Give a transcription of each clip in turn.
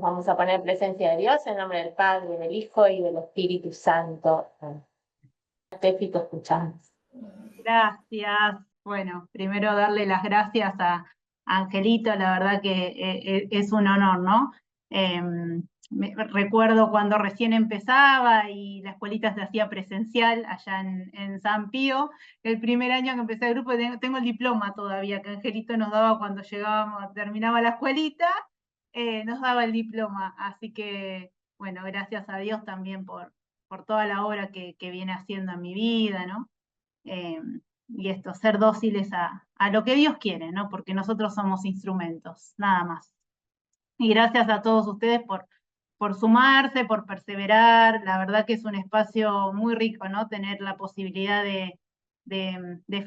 Vamos a poner presencia de Dios en nombre del Padre, del Hijo y del Espíritu Santo. Tefi, te escuchamos. Gracias. Bueno, primero darle las gracias a Angelito, la verdad que es un honor, ¿no? Recuerdo cuando recién empezaba y la escuelita se hacía presencial allá en San Pío, el primer año que empecé el grupo, tengo el diploma todavía que Angelito nos daba cuando llegábamos, terminaba la escuelita, nos daba el diploma, así que, bueno, gracias a Dios también por toda la obra que viene haciendo en mi vida, ¿no? Eh, y esto, ser dóciles a lo que Dios quiere, ¿no? Porque nosotros somos instrumentos, nada más. Y gracias a todos ustedes por sumarse, por perseverar. La verdad que es un espacio muy rico, ¿no? Tener la posibilidad de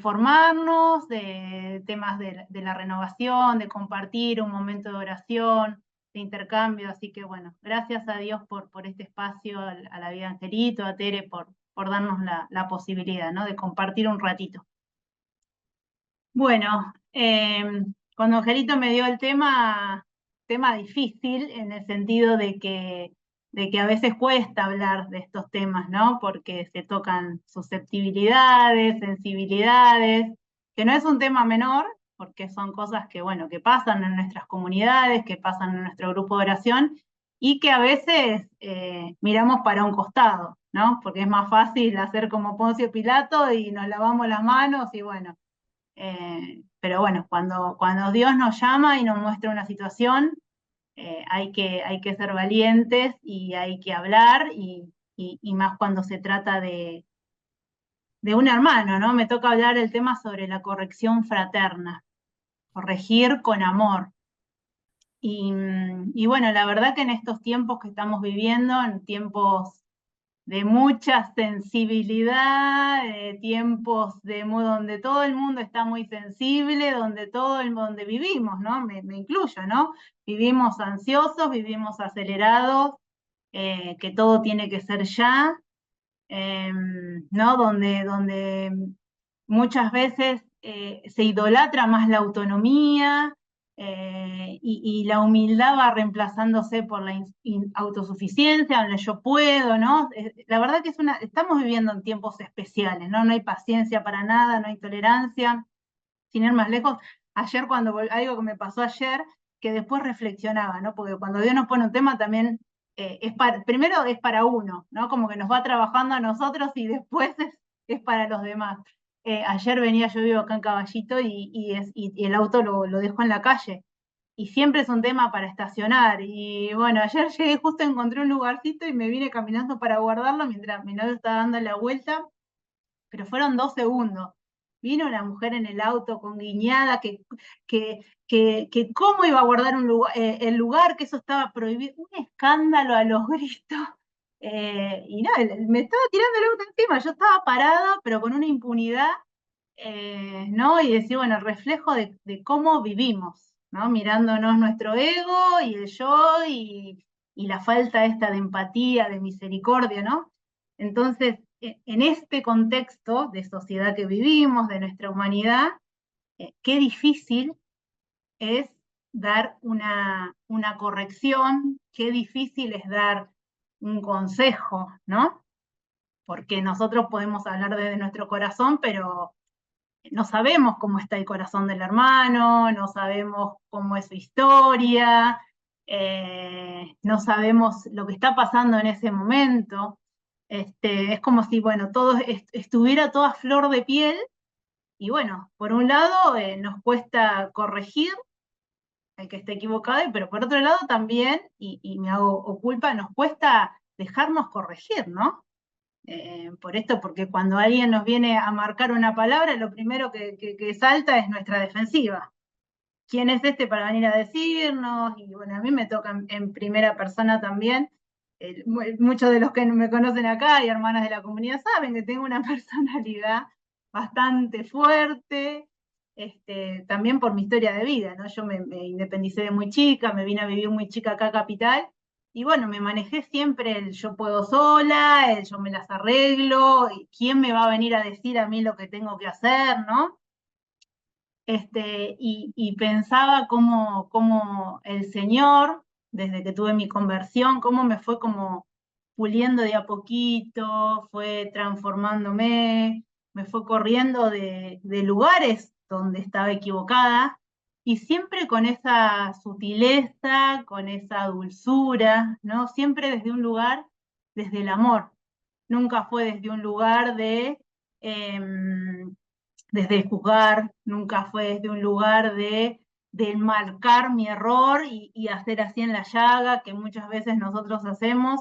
formarnos, de temas de la renovación, de compartir un momento de oración, de intercambio. Así que bueno, gracias a Dios por este espacio, a la vida Angelito, a Tere, por darnos la posibilidad, ¿no? De compartir un ratito. Bueno, cuando Angelito me dio el tema difícil en el sentido de que a veces cuesta hablar de estos temas, ¿no? Porque se tocan susceptibilidades, sensibilidades, que no es un tema menor, porque son cosas que, bueno, que pasan en nuestras comunidades, que pasan en nuestro grupo de oración, y que a veces miramos para un costado, ¿no? Porque es más fácil hacer como Poncio Pilato y nos lavamos las manos y bueno. Pero bueno, cuando Dios nos llama y nos muestra una situación, hay que ser valientes y hay que hablar, y más cuando se trata de un hermano, ¿no? Me toca hablar el tema sobre la corrección fraterna, corregir con amor. Y bueno, la verdad que en estos tiempos que estamos viviendo, en tiempos de mucha sensibilidad, tiempos donde todo el mundo está muy sensible, donde vivimos, ¿no? Me incluyo, ¿no? Vivimos ansiosos, vivimos acelerados, que todo tiene que ser ya, ¿no? Donde muchas veces se idolatra más la autonomía, y la humildad va reemplazándose por la autosuficiencia, donde yo puedo, ¿no? La verdad que estamos viviendo en tiempos especiales, ¿no? No hay paciencia para nada, no hay tolerancia. Sin ir más lejos, ayer algo que me pasó ayer, que después reflexionaba, ¿no? Porque cuando Dios nos pone un tema también, primero es para uno, ¿no? Como que nos va trabajando a nosotros y después es para los demás. Ayer yo vivo acá en Caballito y el auto lo dejo en la calle. Y siempre es un tema para estacionar. Y bueno, ayer llegué, justo encontré un lugarcito y me vine caminando para guardarlo mientras mi novio estaba dando la vuelta, pero fueron 2 segundos. Vino una mujer en el auto con guiñada, que cómo iba a guardar el lugar, que eso estaba prohibido. Un escándalo a los gritos. Y nada, me estaba tirando el auto encima. Yo estaba parada, pero con una impunidad, ¿no? Y decir, bueno, el reflejo de cómo vivimos, ¿no? Mirándonos nuestro ego y el yo y la falta esta de empatía, de misericordia, ¿no? Entonces, en este contexto de sociedad que vivimos, de nuestra humanidad, qué difícil es dar una corrección, qué difícil es dar un consejo, ¿no? Porque nosotros podemos hablar desde nuestro corazón, pero no sabemos cómo está el corazón del hermano, no sabemos cómo es su historia, no sabemos lo que está pasando en ese momento. Es como si, bueno, todo estuviera toda flor de piel, y bueno, por un lado nos cuesta corregir al que esté equivocado, pero por otro lado también, y me hago o culpa, nos cuesta dejarnos corregir, ¿no? Por esto, porque cuando alguien nos viene a marcar una palabra, lo primero que salta es nuestra defensiva. ¿Quién es este para venir a decirnos? Y bueno, a mí me toca en primera persona también. Muchos de los que me conocen acá y hermanas de la comunidad saben que tengo una personalidad bastante fuerte, también por mi historia de vida, ¿no? Yo me independicé de muy chica, me vine a vivir muy chica acá a Capital, y bueno, me manejé siempre el yo puedo sola, el yo me las arreglo, y quién me va a venir a decir a mí lo que tengo que hacer, ¿no? Y pensaba cómo el Señor desde que tuve mi conversión, cómo me fue como puliendo de a poquito, fue transformándome, me fue corriendo de lugares donde estaba equivocada, y siempre con esa sutileza, con esa dulzura, ¿no? Siempre desde un lugar, desde el amor. Nunca fue desde un lugar desde juzgar, nunca fue desde un lugar de marcar mi error y hacer así en la llaga, que muchas veces nosotros hacemos.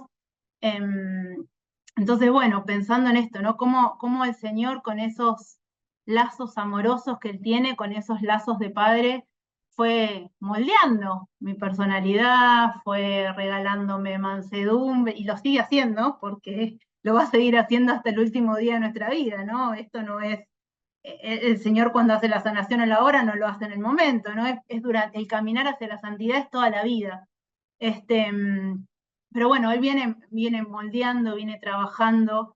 Entonces, bueno, pensando en esto, ¿no? Cómo el Señor con esos lazos amorosos que Él tiene, con esos lazos de padre, fue moldeando mi personalidad, fue regalándome mansedumbre, y lo sigue haciendo, porque lo va a seguir haciendo hasta el último día de nuestra vida, ¿no? Esto no es, el Señor cuando hace la sanación a la hora no lo hace en el momento, ¿no? Es durante el caminar hacia la santidad, es toda la vida. Pero bueno, Él viene moldeando, viene trabajando,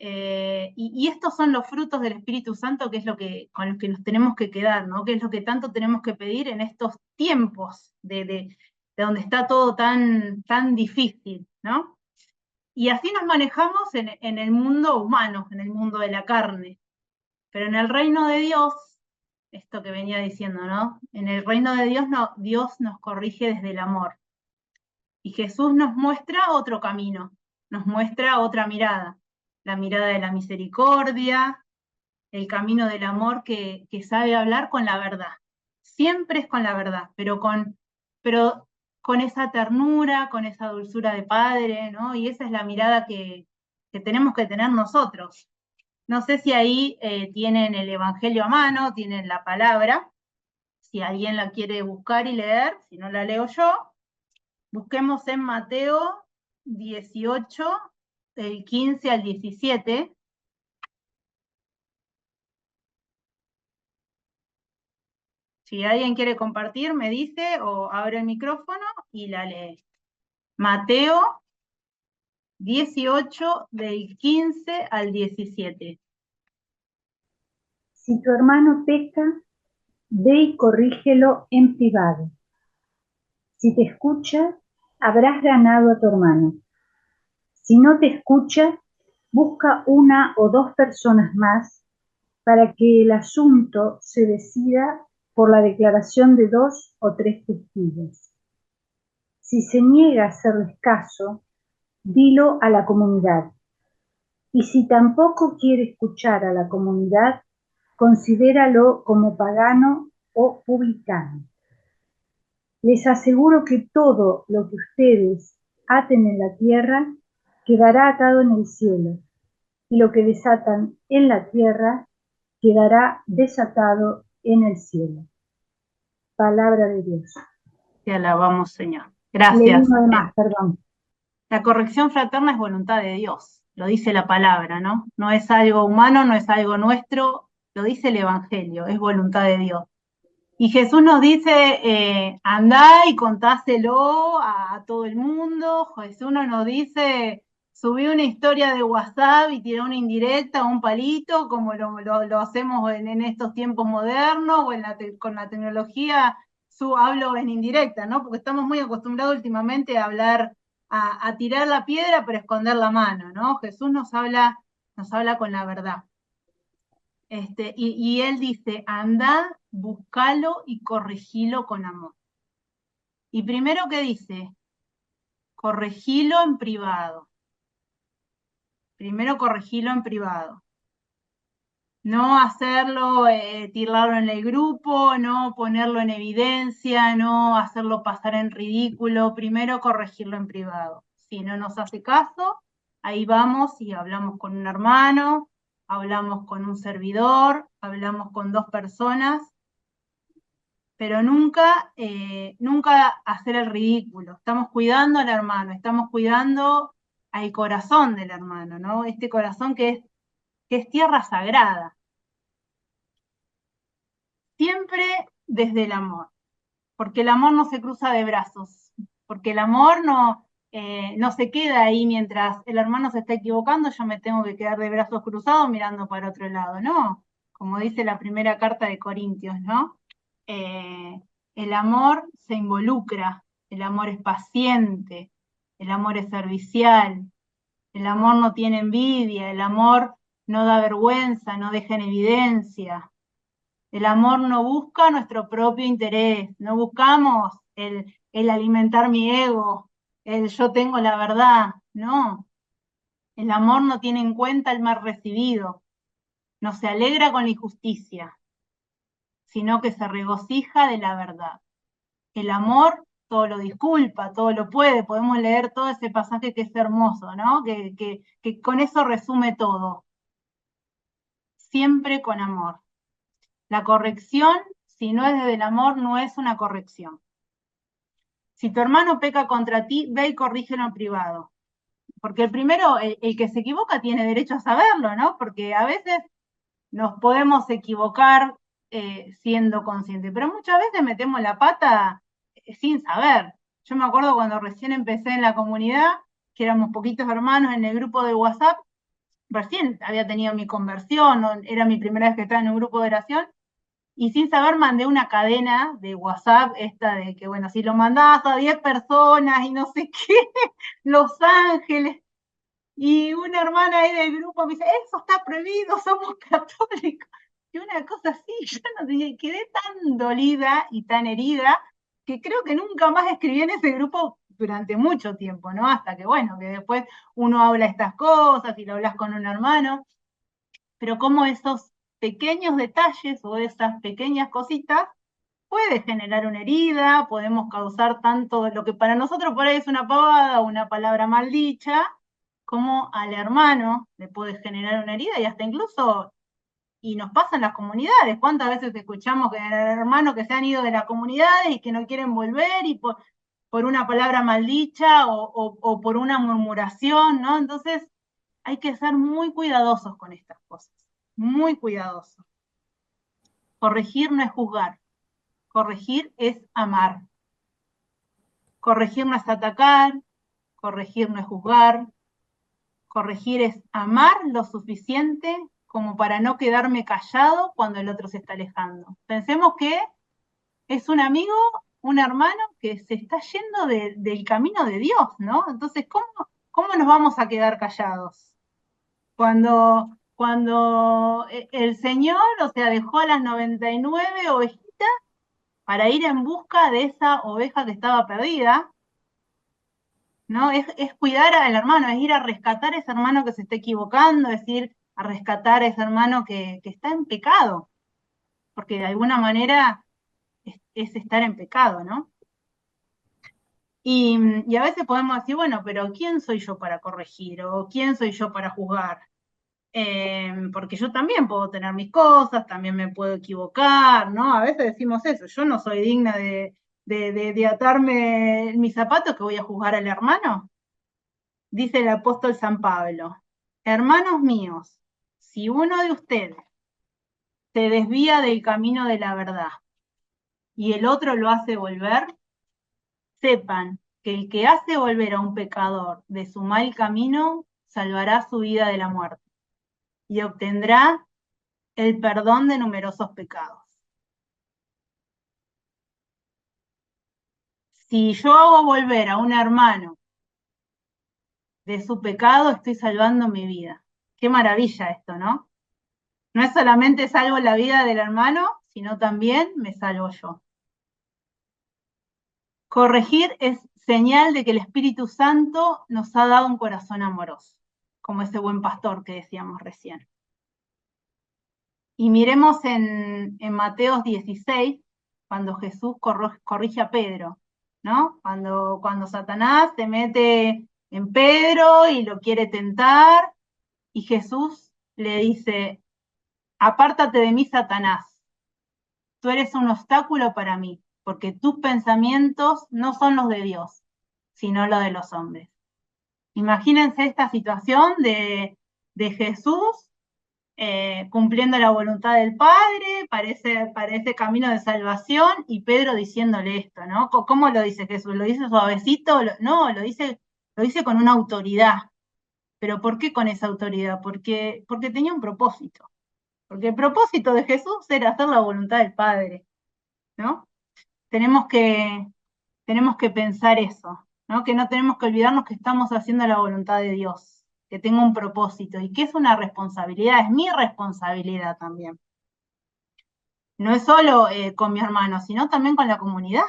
y estos son los frutos del Espíritu Santo, que es con los que nos tenemos que quedar, ¿no? Que es lo que tanto tenemos que pedir en estos tiempos de donde está todo tan difícil, ¿no? Y así nos manejamos en el mundo humano, en el mundo de la carne. Pero en el reino de Dios, esto que venía diciendo, ¿no? En el reino de Dios, no, Dios nos corrige desde el amor. Y Jesús nos muestra otro camino, nos muestra otra mirada, la mirada de la misericordia, el camino del amor que sabe hablar con la verdad. Siempre es con la verdad, pero con esa ternura, con esa dulzura de padre, ¿no? Y esa es la mirada que tenemos que tener nosotros. No sé si ahí tienen el Evangelio a mano, tienen la palabra, si alguien la quiere buscar y leer, si no la leo yo. Busquemos en Mateo 18, del 15 al 17. Si alguien quiere compartir, me dice o abre el micrófono y la lee. Mateo 18, del 15 al 17. Si tu hermano peca, ve y corrígelo en privado. Si te escucha, habrás ganado a tu hermano. Si no te escucha, busca una o dos personas más para que el asunto se decida por la declaración de 2 o 3 testigos. Si se niega a hacerles caso, dilo a la comunidad. Y si tampoco quiere escuchar a la comunidad, considéralo como pagano o publicano. Les aseguro que todo lo que ustedes aten en la tierra quedará atado en el cielo, y lo que desatan en la tierra quedará desatado en el cielo. Palabra de Dios. Te alabamos, Señor. Leí Gracias. uno más, perdón. La corrección fraterna es voluntad de Dios, lo dice la palabra, ¿no? No es algo humano, no es algo nuestro, lo dice el Evangelio, es voluntad de Dios. Y Jesús nos dice, andá y contáselo a todo el mundo. Jesús no nos dice, subí una historia de WhatsApp y tiré una indirecta o un palito, como lo hacemos en estos tiempos modernos, o con la tecnología, hablo en indirecta, ¿no? Porque estamos muy acostumbrados últimamente a hablar, a tirar la piedra para esconder la mano, ¿no? Jesús nos habla con la verdad. Y Él dice, andá, buscalo y corregilo con amor. Y primero, ¿qué dice? Corregilo en privado. Primero corregilo en privado. No hacerlo, tirarlo en el grupo, no ponerlo en evidencia, no hacerlo pasar en ridículo. Primero corregirlo en privado. Si no nos hace caso, ahí vamos y hablamos con un hermano, hablamos con un servidor, hablamos con 2 personas, pero nunca hacer el ridículo. Estamos cuidando al hermano, estamos cuidando al corazón del hermano, ¿no? Este corazón que es tierra sagrada. Siempre desde el amor, porque el amor no se cruza de brazos, porque el amor no se queda ahí mientras el hermano se está equivocando, yo me tengo que quedar de brazos cruzados mirando para otro lado, ¿no? Como dice la primera carta de Corintios, ¿no? El amor se involucra, el amor es paciente, el amor es servicial, el amor no tiene envidia, el amor no da vergüenza, no deja en evidencia. El amor no busca nuestro propio interés, no buscamos el alimentar mi ego, el yo tengo la verdad, no. El amor no tiene en cuenta el mal recibido, no se alegra con la injusticia, sino que se regocija de la verdad. El amor todo lo disculpa, todo lo puede, podemos leer todo ese pasaje que es hermoso, ¿no? Que con eso resume todo. Siempre con amor. La corrección, si no es desde el amor, no es una corrección. Si tu hermano peca contra ti, ve y corrígelo en privado. Porque el primero, el que se equivoca tiene derecho a saberlo, ¿no? Porque a veces nos podemos equivocar siendo conscientes, pero muchas veces metemos la pata sin saber. Yo me acuerdo cuando recién empecé en la comunidad, que éramos poquitos hermanos en el grupo de WhatsApp, recién había tenido mi conversión, era mi primera vez que estaba en un grupo de oración, y sin saber mandé una cadena de WhatsApp, esta de que, bueno, si lo mandás a 10 personas y no sé qué, Los Ángeles, y una hermana ahí del grupo me dice, eso está prohibido, somos católicos. Y una cosa así, yo no tenía, quedé tan dolida y tan herida que creo que nunca más escribí en ese grupo durante mucho tiempo, ¿no? Hasta que, bueno, que después uno habla estas cosas y lo hablas con un hermano, pero como esos pequeños detalles o esas pequeñas cositas puede generar una herida, podemos causar tanto lo que para nosotros por ahí es una pavada, una palabra maldicha, como al hermano le puede generar una herida y hasta incluso, y nos pasa en las comunidades, ¿cuántas veces escuchamos que hermanos que se han ido de las comunidades y que no quieren volver y por una palabra maldicha o por una murmuración, ¿no? Entonces hay que ser muy cuidadosos con estas cosas, muy cuidadosos. Corregir no es juzgar, corregir es amar. Corregir no es atacar, corregir no es juzgar, corregir es amar lo suficiente como para no quedarme callado cuando el otro se está alejando. Pensemos que es un amigo, un hermano que se está yendo del camino de Dios, ¿no? Entonces, ¿cómo nos vamos a quedar callados? Cuando el Señor, o sea, dejó a las 99 ovejitas para ir en busca de esa oveja que estaba perdida, ¿no? Es cuidar al hermano, es ir a rescatar a ese hermano que se está equivocando, es ir a rescatar a ese hermano que está en pecado, porque de alguna manera es estar en pecado, ¿no? Y a veces podemos decir, bueno, pero ¿quién soy yo para corregir? ¿O quién soy yo para juzgar? Porque yo también puedo tener mis cosas, también me puedo equivocar, ¿no? A veces decimos eso, yo no soy digna de atarme mis zapatos que voy a juzgar al hermano. Dice el apóstol San Pablo, hermanos míos, si uno de ustedes se desvía del camino de la verdad y el otro lo hace volver, sepan que el que hace volver a un pecador de su mal camino salvará su vida de la muerte y obtendrá el perdón de numerosos pecados. Si yo hago volver a un hermano de su pecado, estoy salvando mi vida. Qué maravilla esto, ¿no? No es solamente salvo la vida del hermano, sino también me salvo yo. Corregir es señal de que el Espíritu Santo nos ha dado un corazón amoroso, como ese buen pastor que decíamos recién. Y miremos en Mateo 16, cuando Jesús corrige a Pedro, ¿no? Cuando Satanás se mete en Pedro y lo quiere tentar, y Jesús le dice, apártate de mí, Satanás, tú eres un obstáculo para mí, porque tus pensamientos no son los de Dios, sino los de los hombres. Imagínense esta situación de Jesús cumpliendo la voluntad del Padre, para ese camino de salvación, y Pedro diciéndole esto, ¿no? ¿Cómo lo dice Jesús? ¿Lo dice suavecito? No, lo dice con una autoridad. ¿Pero por qué con esa autoridad? Porque tenía un propósito. Porque el propósito de Jesús era hacer la voluntad del Padre, ¿no? Tenemos que tenemos que pensar eso, ¿no? Que no tenemos que olvidarnos que estamos haciendo la voluntad de Dios, que tengo un propósito y que es una responsabilidad, es mi responsabilidad también. No es solo con mi hermano, sino también con la comunidad.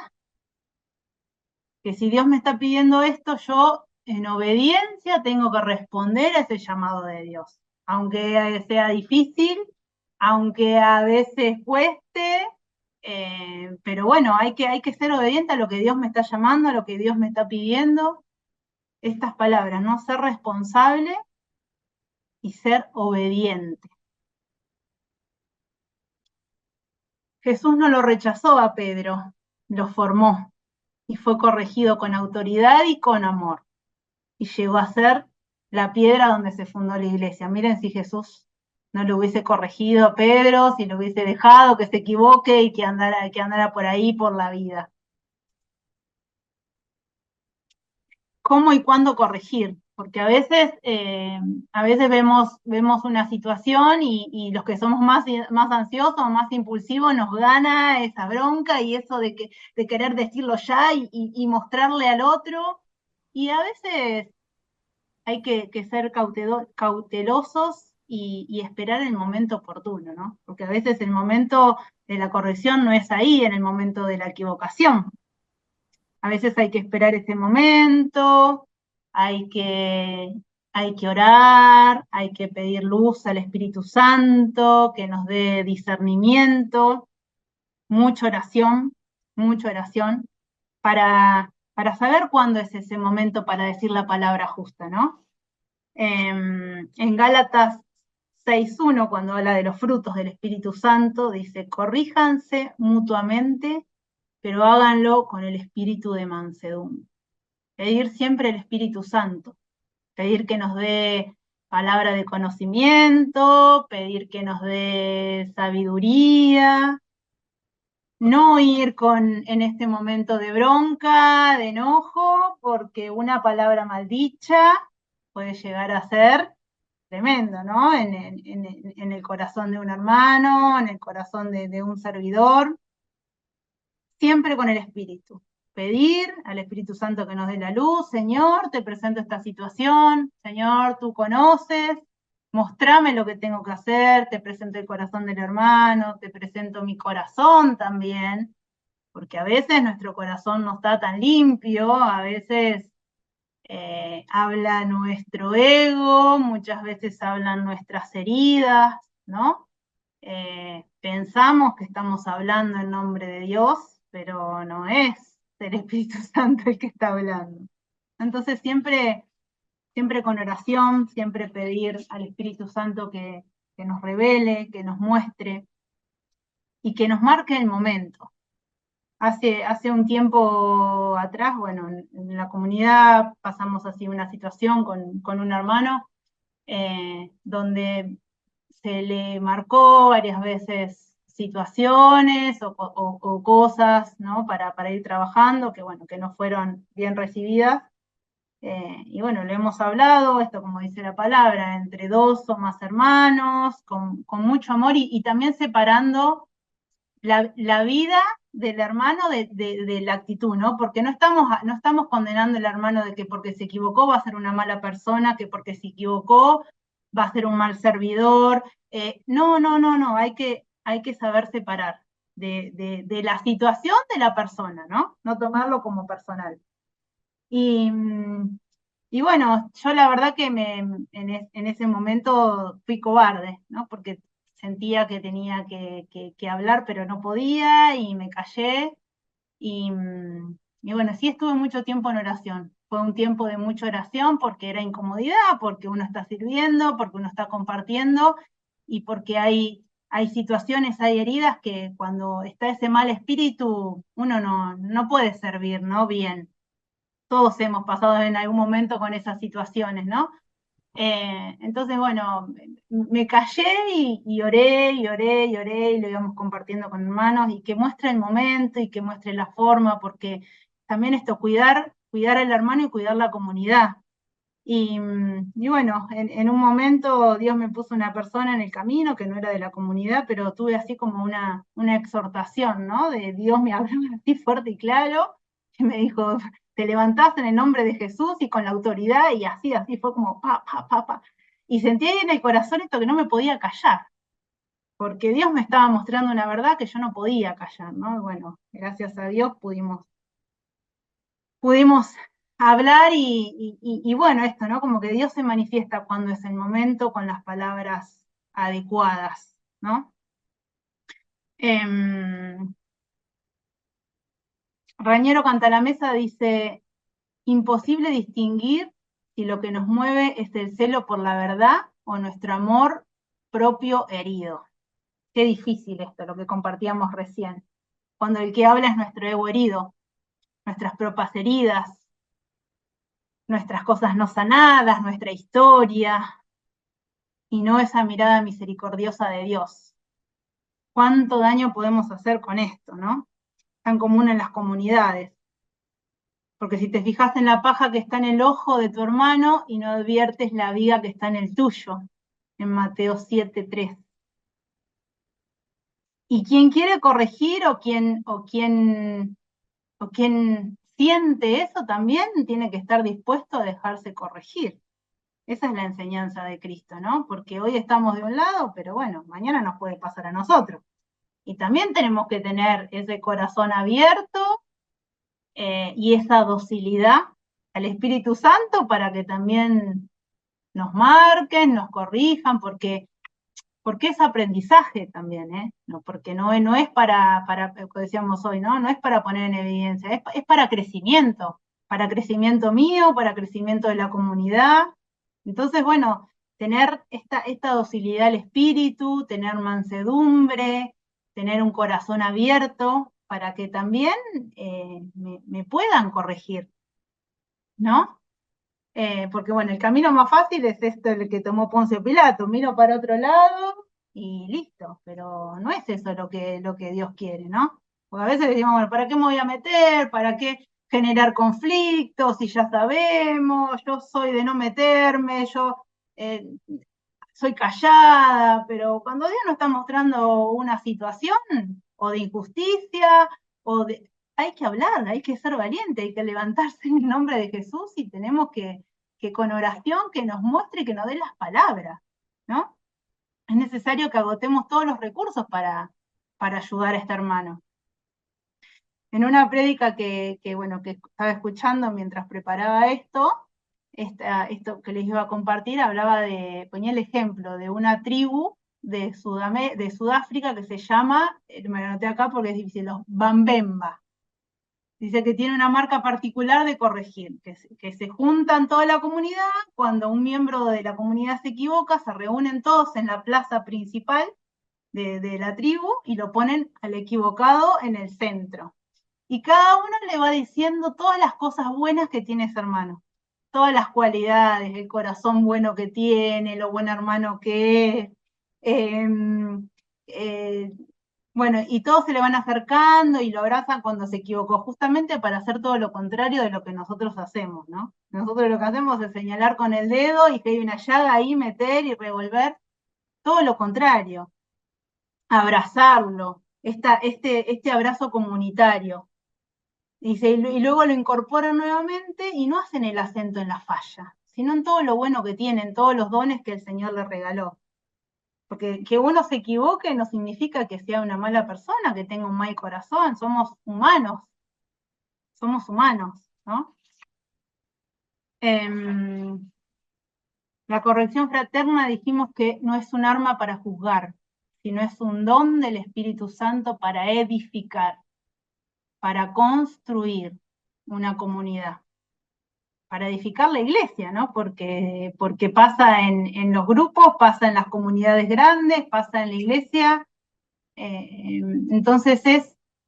Que si Dios me está pidiendo esto, yo en obediencia tengo que responder a ese llamado de Dios. Aunque sea difícil, aunque a veces cueste, pero bueno, hay que ser obediente a lo que Dios me está llamando, a lo que Dios me está pidiendo. Estas palabras, ¿no? Ser responsable y ser obediente. Jesús no lo rechazó a Pedro, lo formó y fue corregido con autoridad y con amor. Y llegó a ser la piedra donde se fundó la iglesia. Miren si Jesús no lo hubiese corregido a Pedro, si lo hubiese dejado que se equivoque y que andara por ahí por la vida. ¿Cómo y cuándo corregir? Porque a veces vemos una situación y los que somos más ansiosos, más impulsivos, nos gana esa bronca y eso de querer decirlo ya y mostrarle al otro. Y a veces hay que ser cautelosos y esperar el momento oportuno, ¿no? Porque a veces el momento de la corrección no es ahí, en el momento de la equivocación. A veces hay que esperar ese momento, hay que, hay que orar, hay que pedir luz al Espíritu Santo, que nos dé discernimiento, mucha oración para saber cuándo es ese momento para decir la palabra justa, ¿no? En Gálatas 6:1, cuando habla de los frutos del Espíritu Santo, dice, corríjanse mutuamente, pero háganlo con el espíritu de mansedumbre. Pedir siempre el Espíritu Santo, pedir que nos dé palabra de conocimiento, pedir que nos dé sabiduría, no ir en este momento de bronca, de enojo, porque una palabra maldicha puede llegar a ser tremendo, ¿no? En el corazón de un hermano, en el corazón de un servidor, siempre con el Espíritu. Pedir al Espíritu Santo que nos dé la luz, Señor, te presento esta situación, Señor, tú conoces, mostrame lo que tengo que hacer, te presento el corazón del hermano, te presento mi corazón también, porque a veces nuestro corazón no está tan limpio, a veces habla nuestro ego, muchas veces hablan nuestras heridas, ¿no? Pensamos que estamos hablando en nombre de Dios, pero no es el Espíritu Santo el que está hablando. Entonces siempre con oración, siempre pedir al Espíritu Santo que nos revele, que nos muestre y que nos marque el momento. Hace un tiempo atrás, bueno, en la comunidad pasamos así una situación con un hermano donde se le marcó varias veces situaciones o cosas, ¿no? Para ir trabajando, que bueno, que no fueron bien recibidas. Y bueno, lo hemos hablado, esto como dice la palabra, entre dos o más hermanos, con mucho amor y también separando la vida del hermano de la actitud, ¿no? Porque no estamos condenando al hermano de que porque se equivocó va a ser una mala persona, que porque se equivocó va a ser un mal servidor. No, hay que saber separar de la situación de la persona, ¿no? No tomarlo como personal. Y bueno, yo la verdad que en ese momento fui cobarde, ¿no? Porque sentía que tenía que hablar, pero no podía y me callé. Y bueno, sí estuve mucho tiempo en oración. Fue un tiempo de mucha oración porque era incomodidad, porque uno está sirviendo, porque uno está compartiendo y porque hay situaciones, hay heridas que cuando está ese mal espíritu uno no puede servir, ¿no? Bien. Todos hemos pasado en algún momento con esas situaciones, ¿no? Entonces, bueno, me callé y oré y lo íbamos compartiendo con hermanos y que muestre el momento y que muestre la forma, porque también esto, cuidar al hermano y cuidar la comunidad. Y bueno, en un momento Dios me puso una persona en el camino que no era de la comunidad, pero tuve así como una exhortación, ¿no? De Dios me habló así fuerte y claro, Y me dijo, te levantás en el nombre de Jesús y con la autoridad, y así fue como pa, pa, pa, pa. Y sentí ahí en el corazón esto que no me podía callar, porque Dios me estaba mostrando una verdad que yo no podía callar, ¿no? Y bueno, gracias a Dios pudimos hablar y bueno, esto, ¿no? Como que Dios se manifiesta cuando es el momento con las palabras adecuadas, ¿no? Rañero Cantalamessa dice, imposible distinguir si lo que nos mueve es el celo por la verdad o nuestro amor propio herido. Qué difícil esto, lo que compartíamos recién. Cuando el que habla es nuestro ego herido, nuestras propias heridas, nuestras cosas no sanadas, nuestra historia, y no esa mirada misericordiosa de Dios. ¿Cuánto daño podemos hacer con esto, no? Tan común en las comunidades. Porque si te fijas en la paja que está en el ojo de tu hermano y no adviertes la viga que está en el tuyo, en Mateo 7:3. Y quien quiere corregir o quien siente eso también tiene que estar dispuesto a dejarse corregir. Esa es la enseñanza de Cristo, ¿no? Porque hoy estamos de un lado, pero bueno, mañana nos puede pasar a nosotros. Y también tenemos que tener ese corazón abierto y esa docilidad al Espíritu Santo para que también nos marquen, nos corrijan, porque es aprendizaje también, ¿eh? No, porque no es para, como decíamos hoy, ¿no? No es para poner en evidencia, es para crecimiento mío, para crecimiento de la comunidad. Entonces, bueno, tener esta docilidad al espíritu, tener mansedumbre, tener un corazón abierto, para que también me puedan corregir, ¿no? Porque bueno, el camino más fácil es el que tomó Poncio Pilato, miro para otro lado y listo, pero no es eso lo que Dios quiere, ¿no? Porque a veces decimos, bueno, ¿para qué me voy a meter? ¿Para qué generar conflictos? Si ya sabemos, yo soy de no meterme, yo soy callada, pero cuando Dios nos está mostrando una situación o de injusticia hay que hablar, hay que ser valiente, hay que levantarse en el nombre de Jesús y tenemos que con oración que nos muestre, que nos dé las palabras, ¿no? Es necesario que agotemos todos los recursos para ayudar a este hermano. En una prédica que estaba escuchando mientras preparaba esto que les iba a compartir, ponía el ejemplo de una tribu de Sudáfrica que se llama, me lo anoté acá porque es difícil, los Bambemba. Dice que tiene una marca particular de corregir, que se juntan toda la comunidad, cuando un miembro de la comunidad se equivoca, se reúnen todos en la plaza principal de la tribu y lo ponen al equivocado en el centro. Y cada uno le va diciendo todas las cosas buenas que tiene ese hermano, todas las cualidades, el corazón bueno que tiene, lo buen hermano que es, bueno, y todos se le van acercando y lo abrazan cuando se equivocó, justamente para hacer todo lo contrario de lo que nosotros hacemos, ¿no? Nosotros lo que hacemos es señalar con el dedo y que hay una llaga ahí, meter y revolver, todo lo contrario, abrazarlo, este abrazo comunitario. Dice, y luego lo incorporan nuevamente y no hacen el acento en la falla, sino en todo lo bueno que tienen, todos los dones que el Señor les regaló. Porque que uno se equivoque no significa que sea una mala persona, que tenga un mal corazón, somos humanos, ¿no? La corrección fraterna dijimos que no es un arma para juzgar, sino es un don del Espíritu Santo para edificar, para construir una comunidad, para edificar la iglesia, ¿no? Porque pasa en los grupos, pasa en las comunidades grandes, pasa en la iglesia. Entonces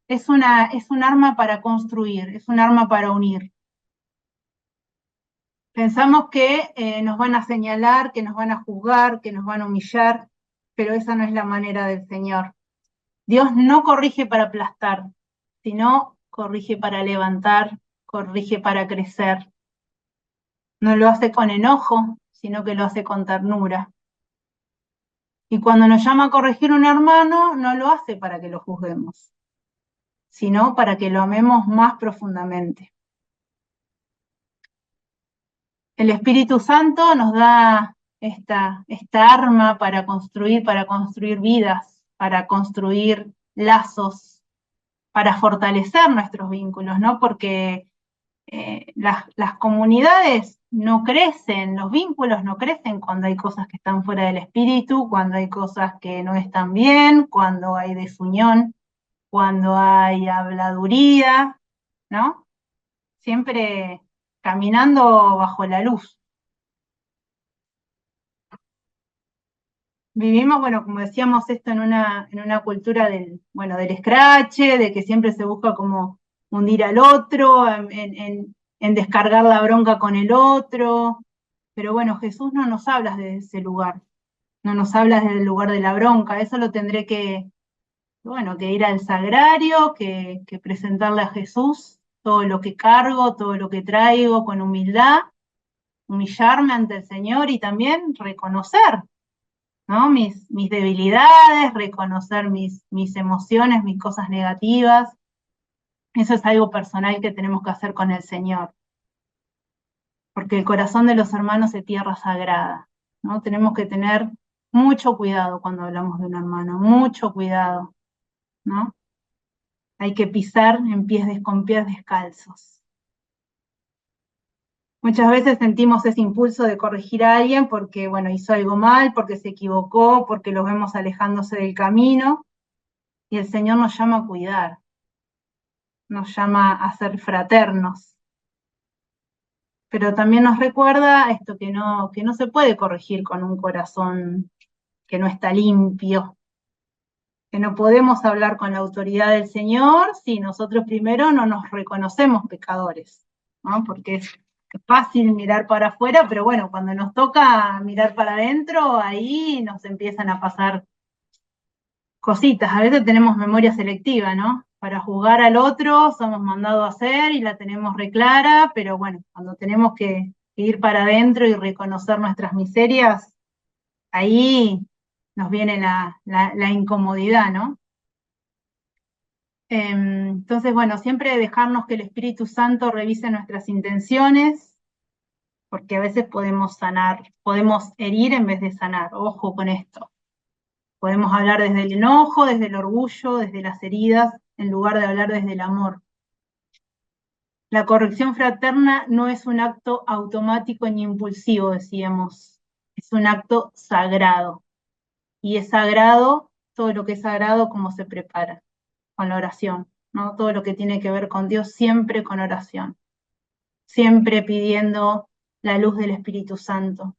es un arma para construir, es un arma para unir. Pensamos que nos van a señalar, que nos van a juzgar, que nos van a humillar, pero esa no es la manera del Señor. Dios no corrige para aplastar, sino corrige para levantar, corrige para crecer. No lo hace con enojo, sino que lo hace con ternura. Y cuando nos llama a corregir un hermano, no lo hace para que lo juzguemos, sino para que lo amemos más profundamente. El Espíritu Santo nos da esta arma para construir vidas, para construir lazos, para fortalecer nuestros vínculos, ¿no? Porque las comunidades no crecen, los vínculos no crecen cuando hay cosas que están fuera del espíritu, cuando hay cosas que no están bien, cuando hay desunión, cuando hay habladuría, ¿no? Siempre caminando bajo la luz. Vivimos, bueno, como decíamos, esto en una cultura del escrache, de que siempre se busca como hundir al otro, en descargar la bronca con el otro. Pero bueno, Jesús no nos habla desde ese lugar, no nos habla desde el lugar de la bronca. Eso lo tendré que ir al sagrario, que presentarle a Jesús todo lo que cargo, todo lo que traigo con humildad, humillarme ante el Señor y también reconocer, ¿no? Mis debilidades, reconocer mis emociones, mis cosas negativas. Eso es algo personal que tenemos que hacer con el Señor. Porque el corazón de los hermanos es tierra sagrada, ¿no? Tenemos que tener mucho cuidado cuando hablamos de un hermano, mucho cuidado, ¿no? Hay que pisar con pies descalzos. Muchas veces sentimos ese impulso de corregir a alguien porque, hizo algo mal, porque se equivocó, porque los vemos alejándose del camino, y el Señor nos llama a cuidar, nos llama a ser fraternos. Pero también nos recuerda esto que no se puede corregir con un corazón que no está limpio, que no podemos hablar con la autoridad del Señor si nosotros primero no nos reconocemos pecadores, ¿no? Porque es fácil mirar para afuera, pero bueno, cuando nos toca mirar para adentro, ahí nos empiezan a pasar cositas. A veces tenemos memoria selectiva, ¿no? Para juzgar al otro somos mandados a hacer y la tenemos reclara, pero bueno, cuando tenemos que ir para adentro y reconocer nuestras miserias, ahí nos viene la incomodidad, ¿no? Entonces, siempre dejarnos que el Espíritu Santo revise nuestras intenciones, porque a veces podemos herir en vez de sanar. Ojo con esto. Podemos hablar desde el enojo, desde el orgullo, desde las heridas, en lugar de hablar desde el amor. La corrección fraterna no es un acto automático ni impulsivo, decíamos. Es un acto sagrado. Y es sagrado, todo lo que es sagrado, como se prepara, con la oración, ¿no? Todo lo que tiene que ver con Dios, siempre con oración. Siempre pidiendo la luz del Espíritu Santo.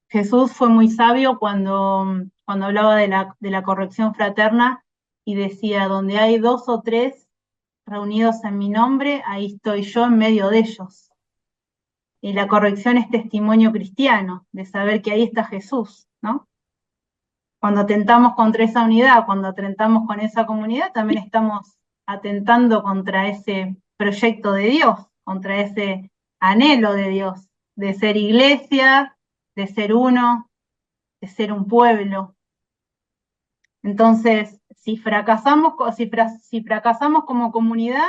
Jesús fue muy sabio cuando hablaba de la corrección fraterna y decía, donde hay 2 o 3 reunidos en mi nombre, ahí estoy yo en medio de ellos. Y la corrección es testimonio cristiano, de saber que ahí está Jesús, ¿no? Cuando atentamos contra esa unidad, cuando atentamos con esa comunidad, también estamos atentando contra ese proyecto de Dios, contra ese anhelo de Dios, de ser iglesia, de ser uno, de ser un pueblo. Entonces, si fracasamos como comunidad,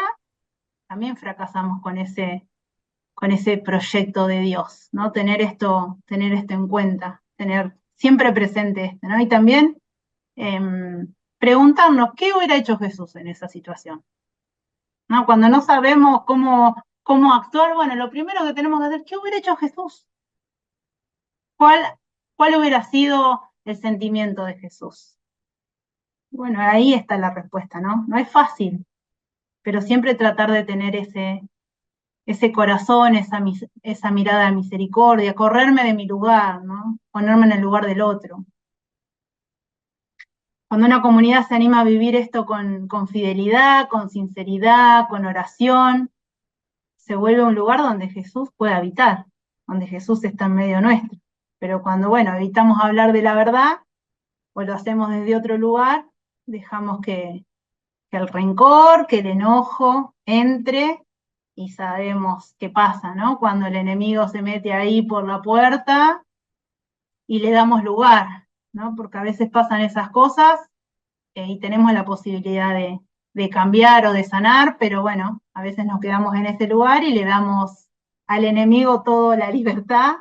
también fracasamos con ese proyecto de Dios, ¿no? Tener esto en cuenta, tener siempre presente esto, ¿no? Y también preguntarnos qué hubiera hecho Jesús en esa situación, ¿no? Cuando no sabemos cómo actuar, lo primero que tenemos que hacer, ¿qué hubiera hecho Jesús? ¿Cuál hubiera sido el sentimiento de Jesús? Bueno, ahí está la respuesta, ¿no? No es fácil, pero siempre tratar de tener ese corazón, esa mirada de misericordia, correrme de mi lugar, ¿no? Ponerme en el lugar del otro. Cuando una comunidad se anima a vivir esto con fidelidad, con sinceridad, con oración, se vuelve un lugar donde Jesús puede habitar, donde Jesús está en medio nuestro. Pero cuando, evitamos hablar de la verdad, o lo hacemos desde otro lugar, dejamos que el rencor, que el enojo entre, y sabemos qué pasa, ¿no? Cuando el enemigo se mete ahí por la puerta y le damos lugar, ¿no? Porque a veces pasan esas cosas y tenemos la posibilidad cambiar o de sanar, pero bueno, a veces nos quedamos en ese lugar y le damos al enemigo toda la libertad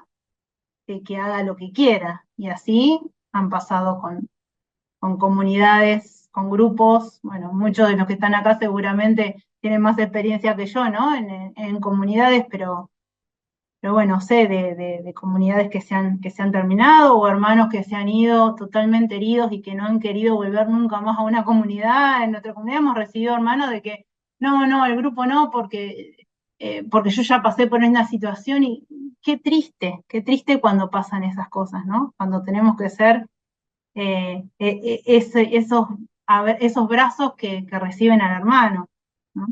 de que haga lo que quiera. Y así han pasado con comunidades, con grupos. Bueno, muchos de los que están acá seguramente tienen más experiencia que yo, ¿no? En comunidades, pero bueno, sé de comunidades que se han terminado, o hermanos que se han ido totalmente heridos y que no han querido volver nunca más a una comunidad. En nuestra comunidad hemos recibido hermanos de que no, el grupo no, porque yo ya pasé por una situación. Y qué triste cuando pasan esas cosas, ¿no? Cuando tenemos que ser esos brazos que reciben al hermano, ¿no?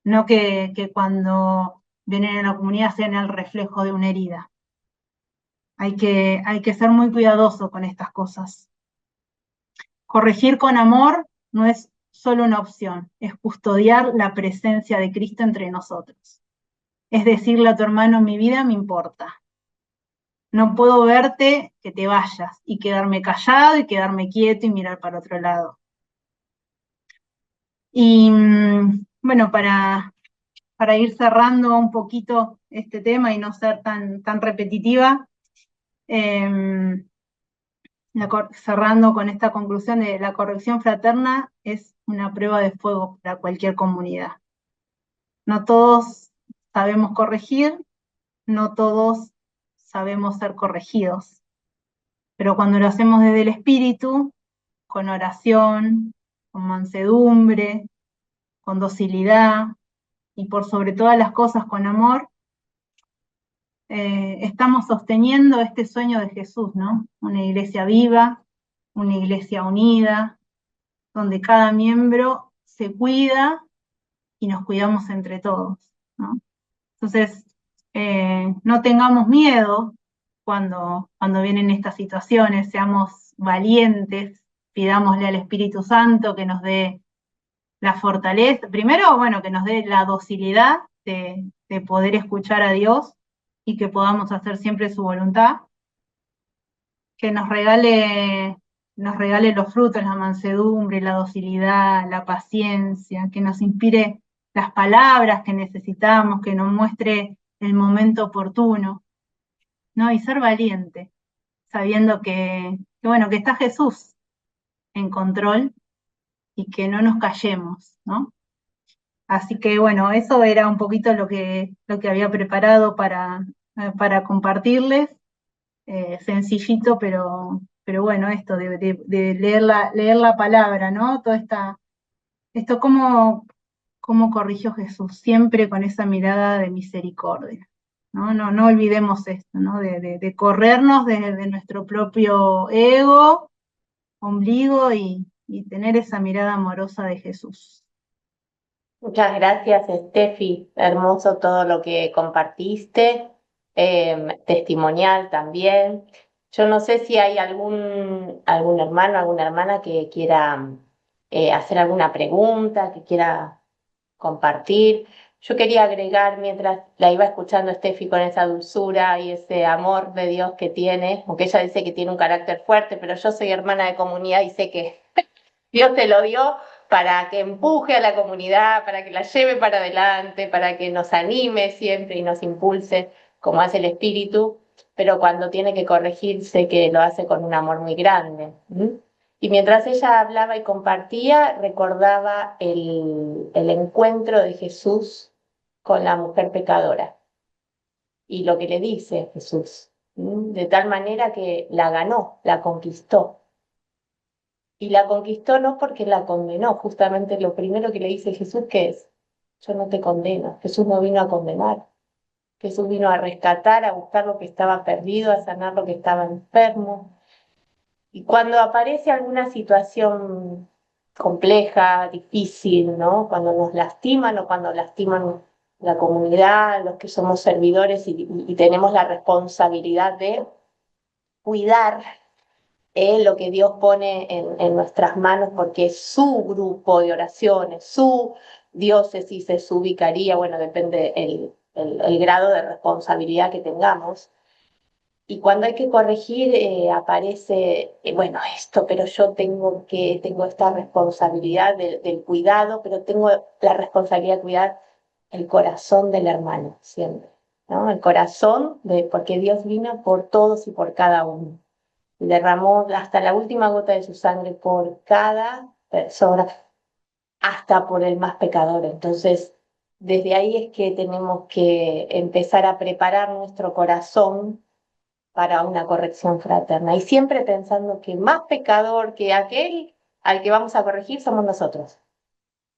No que cuando vienen a la comunidad sean el reflejo de una herida. Hay que ser muy cuidadoso con estas cosas. Corregir con amor no es solo una opción, es custodiar la presencia de Cristo entre nosotros. Es decirle a tu hermano, mi vida me importa. No puedo verte que te vayas y quedarme callado y quedarme quieto y mirar para otro lado. Y bueno, para ir cerrando un poquito este tema y no ser tan repetitiva, cerrando con esta conclusión de la corrección fraterna es una prueba de fuego para cualquier comunidad. No todos sabemos corregir, no todos sabemos ser corregidos, pero cuando lo hacemos desde el espíritu, con oración, con mansedumbre, con docilidad y por sobre todas las cosas con amor, estamos sosteniendo este sueño de Jesús, ¿no? Una iglesia viva, una iglesia unida, donde cada miembro se cuida y nos cuidamos entre todos, ¿no? Entonces, no tengamos miedo cuando vienen estas situaciones, seamos valientes, pidámosle al Espíritu Santo que nos dé la fortaleza, primero, bueno, que nos dé la docilidad de poder escuchar a Dios y que podamos hacer siempre su voluntad, que nos regale los frutos, la mansedumbre, la docilidad, la paciencia, que nos inspire las palabras que necesitamos, que nos muestre el momento oportuno, ¿no? Y ser valiente, sabiendo bueno, que está Jesús en control y que no nos callemos, ¿no? Así que bueno, eso era un poquito lo que había preparado para compartirles. Sencillito, pero bueno, esto de leer la palabra, ¿no? Esto cómo corrigió Jesús, siempre con esa mirada de misericordia, ¿no? No olvidemos esto, ¿no? De corrernos desde nuestro propio ego, ombligo y tener esa mirada amorosa de Jesús. Muchas gracias, Steffi. Hermoso todo lo que compartiste, testimonial también. Yo no sé si hay algún hermano, alguna hermana que quiera hacer alguna pregunta, que quiera compartir. Yo quería agregar, mientras la iba escuchando Steffi con esa dulzura y ese amor de Dios que tiene, aunque ella dice que tiene un carácter fuerte, pero yo soy hermana de comunidad y sé que Dios te lo dio para que empuje a la comunidad, para que la lleve para adelante, para que nos anime siempre y nos impulse, como hace el Espíritu, pero cuando tiene que corregirse, que lo hace con un amor muy grande. Y mientras ella hablaba y compartía, recordaba el encuentro de Jesús con la mujer pecadora y lo que le dice Jesús, de tal manera que la ganó, la conquistó. Y la conquistó no porque la condenó, justamente lo primero que le dice Jesús que es, yo no te condeno. Jesús no vino a condenar, Jesús vino a rescatar, a buscar lo que estaba perdido, a sanar lo que estaba enfermo. Y cuando aparece alguna situación compleja, difícil, ¿no? Cuando nos lastiman o cuando lastiman la comunidad, los que somos servidores y tenemos la responsabilidad de cuidar lo que Dios pone en nuestras manos, porque es su grupo de oraciones, su diócesis, es su vicaría, bueno, depende el grado de responsabilidad que tengamos. Y cuando hay que corregir, aparece, bueno, esto, pero yo tengo esta responsabilidad del cuidado, pero tengo la responsabilidad de cuidar el corazón del hermano, siempre, ¿no? El corazón, porque Dios vino por todos y por cada uno. Y derramó hasta la última gota de su sangre por cada persona, hasta por el más pecador. Entonces, desde ahí es que tenemos que empezar a preparar nuestro corazón para una corrección fraterna. Y siempre pensando que más pecador que aquel al que vamos a corregir somos nosotros,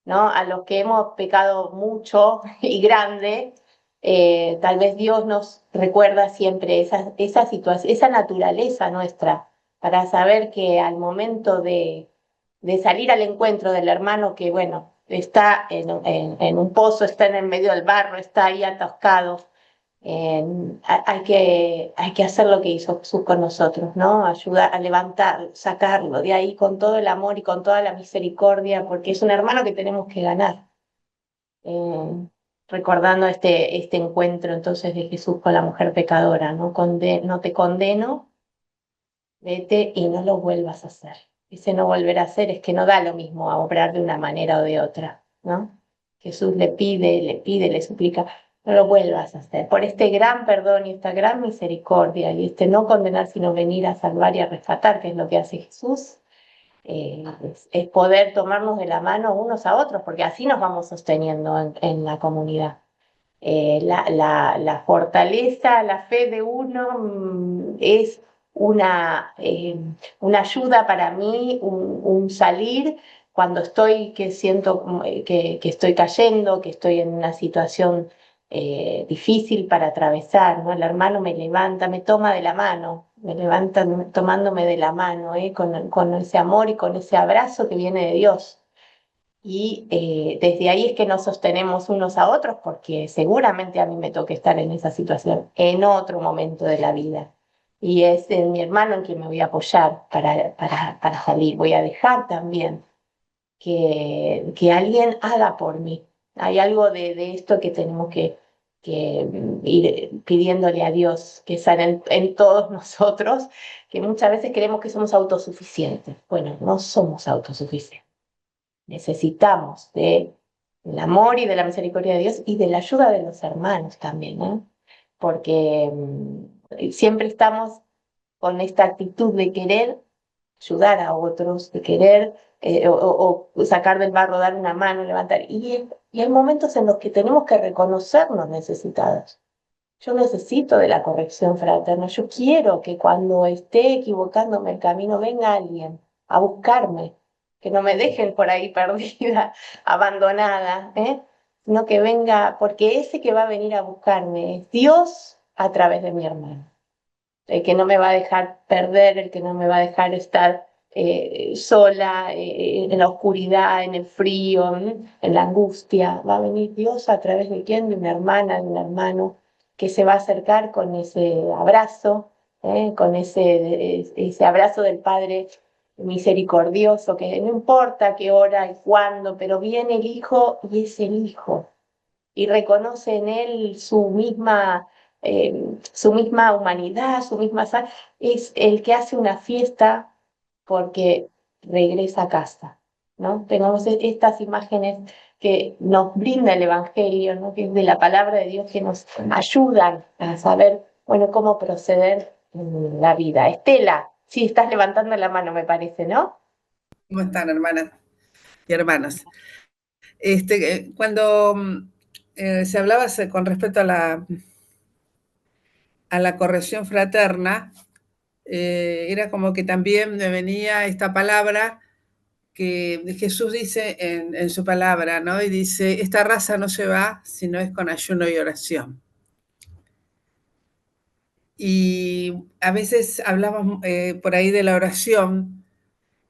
¿no? A los que hemos pecado mucho y grande, tal vez Dios nos recuerda siempre esa situación, esa naturaleza nuestra, para saber que al momento de salir al encuentro del hermano que, bueno, está en un pozo, está en el medio del barro, está ahí atascado, hay que hacer lo que hizo Jesús con nosotros, ¿no? Ayudar a levantar, sacarlo de ahí con todo el amor y con toda la misericordia, porque es un hermano que tenemos que ganar. Eh, Recordando este encuentro entonces de Jesús con la mujer pecadora, ¿no? No te condeno, vete y no lo vuelvas a hacer. Ese no volver a hacer es que no da lo mismo a obrar de una manera o de otra, ¿no? Jesús le suplica, no lo vuelvas a hacer. Por este gran perdón y esta gran misericordia y este no condenar, sino venir a salvar y a rescatar, que es lo que hace Jesús, es poder tomarnos de la mano unos a otros, porque así nos vamos sosteniendo en la comunidad. La fortaleza, la fe de uno es una ayuda para mí, un salir cuando estoy, que siento que estoy cayendo, que estoy en una situación difícil para atravesar, ¿no? El hermano me levanta, me toma de la mano, me levanta tomándome de la mano, con ese amor y con ese abrazo que viene de Dios. Y desde ahí es que nos sostenemos unos a otros, porque seguramente a mí me toque estar en esa situación en otro momento de la vida. Y es en mi hermano en quien me voy a apoyar para salir. Voy a dejar también que alguien haga por mí. Hay algo de esto que tenemos que ir pidiéndole a Dios, que sale en todos nosotros, que muchas veces creemos que somos autosuficientes. Bueno, no somos autosuficientes. Necesitamos del amor y de la misericordia de Dios y de la ayuda de los hermanos también, ¿no? Porque siempre estamos con esta actitud de querer ayudar a otros, de querer o sacar del barro, dar una mano, levantar. Y hay momentos en los que tenemos que reconocernos necesitados. Yo necesito de la corrección fraterna. Yo quiero que cuando esté equivocándome el camino venga alguien a buscarme, que no me dejen por ahí perdida, abandonada, sino que venga, porque ese que va a venir a buscarme es Dios a través de mi hermano, el que no me va a dejar perder, el que no me va a dejar estar sola, en la oscuridad, en el frío, en la angustia. Va a venir Dios a través de quién, de una hermana, de un hermano, que se va a acercar con ese abrazo, con ese abrazo del Padre misericordioso, que no importa qué hora y cuándo, pero viene el Hijo y es el Hijo y reconoce en él su misma humanidad, es el que hace una fiesta porque regresa a casa, ¿no? Tenemos estas imágenes que nos brinda el Evangelio, ¿no? Que es de la palabra de Dios, que nos ayudan a saber, bueno, cómo proceder en la vida. Estela, sí, estás levantando la mano, me parece, ¿no? ¿Cómo están, hermanas y hermanos? Cuando se hablaba con respecto a la corrección fraterna, era como que también me venía esta palabra que Jesús dice en su palabra, ¿no? Y dice, esta raza no se va si no es con ayuno y oración. Y a veces hablamos por ahí de la oración,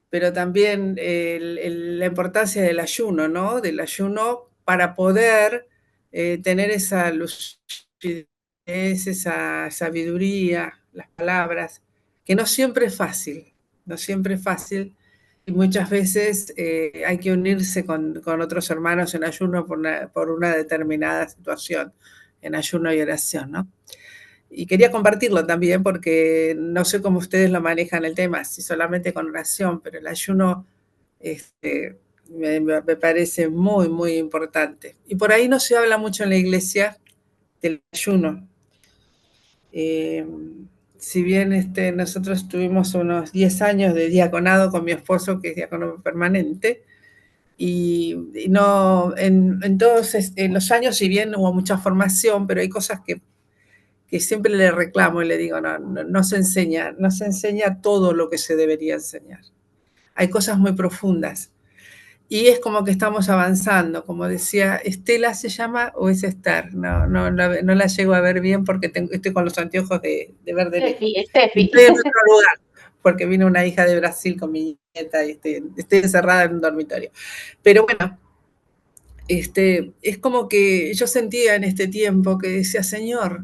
pero también la importancia del ayuno, ¿no? Del ayuno para poder tener esa lucidez, esa sabiduría, las palabras, que no siempre es fácil, no siempre es fácil, y muchas veces hay que unirse con otros hermanos en ayuno por una determinada situación, en ayuno y oración, ¿no? Y quería compartirlo también porque no sé cómo ustedes lo manejan el tema, si solamente con oración, pero el ayuno me parece muy, muy importante. Y por ahí no se habla mucho en la iglesia del ayuno. Si bien nosotros tuvimos unos 10 años de diaconado con mi esposo, que es diácono permanente, y no, en todos en los años, si bien hubo mucha formación, pero hay cosas que siempre le reclamo y le digo, no se enseña todo lo que se debería enseñar. Hay cosas muy profundas. Y es como que estamos avanzando, como decía, ¿Estela se llama o es Esther? No la llego a ver bien porque estoy con los anteojos de ver de lejos. Steffi. Estoy en otro lugar, porque vino una hija de Brasil con mi nieta y estoy encerrada en un dormitorio. Pero bueno, es como que yo sentía en este tiempo que decía, Señor,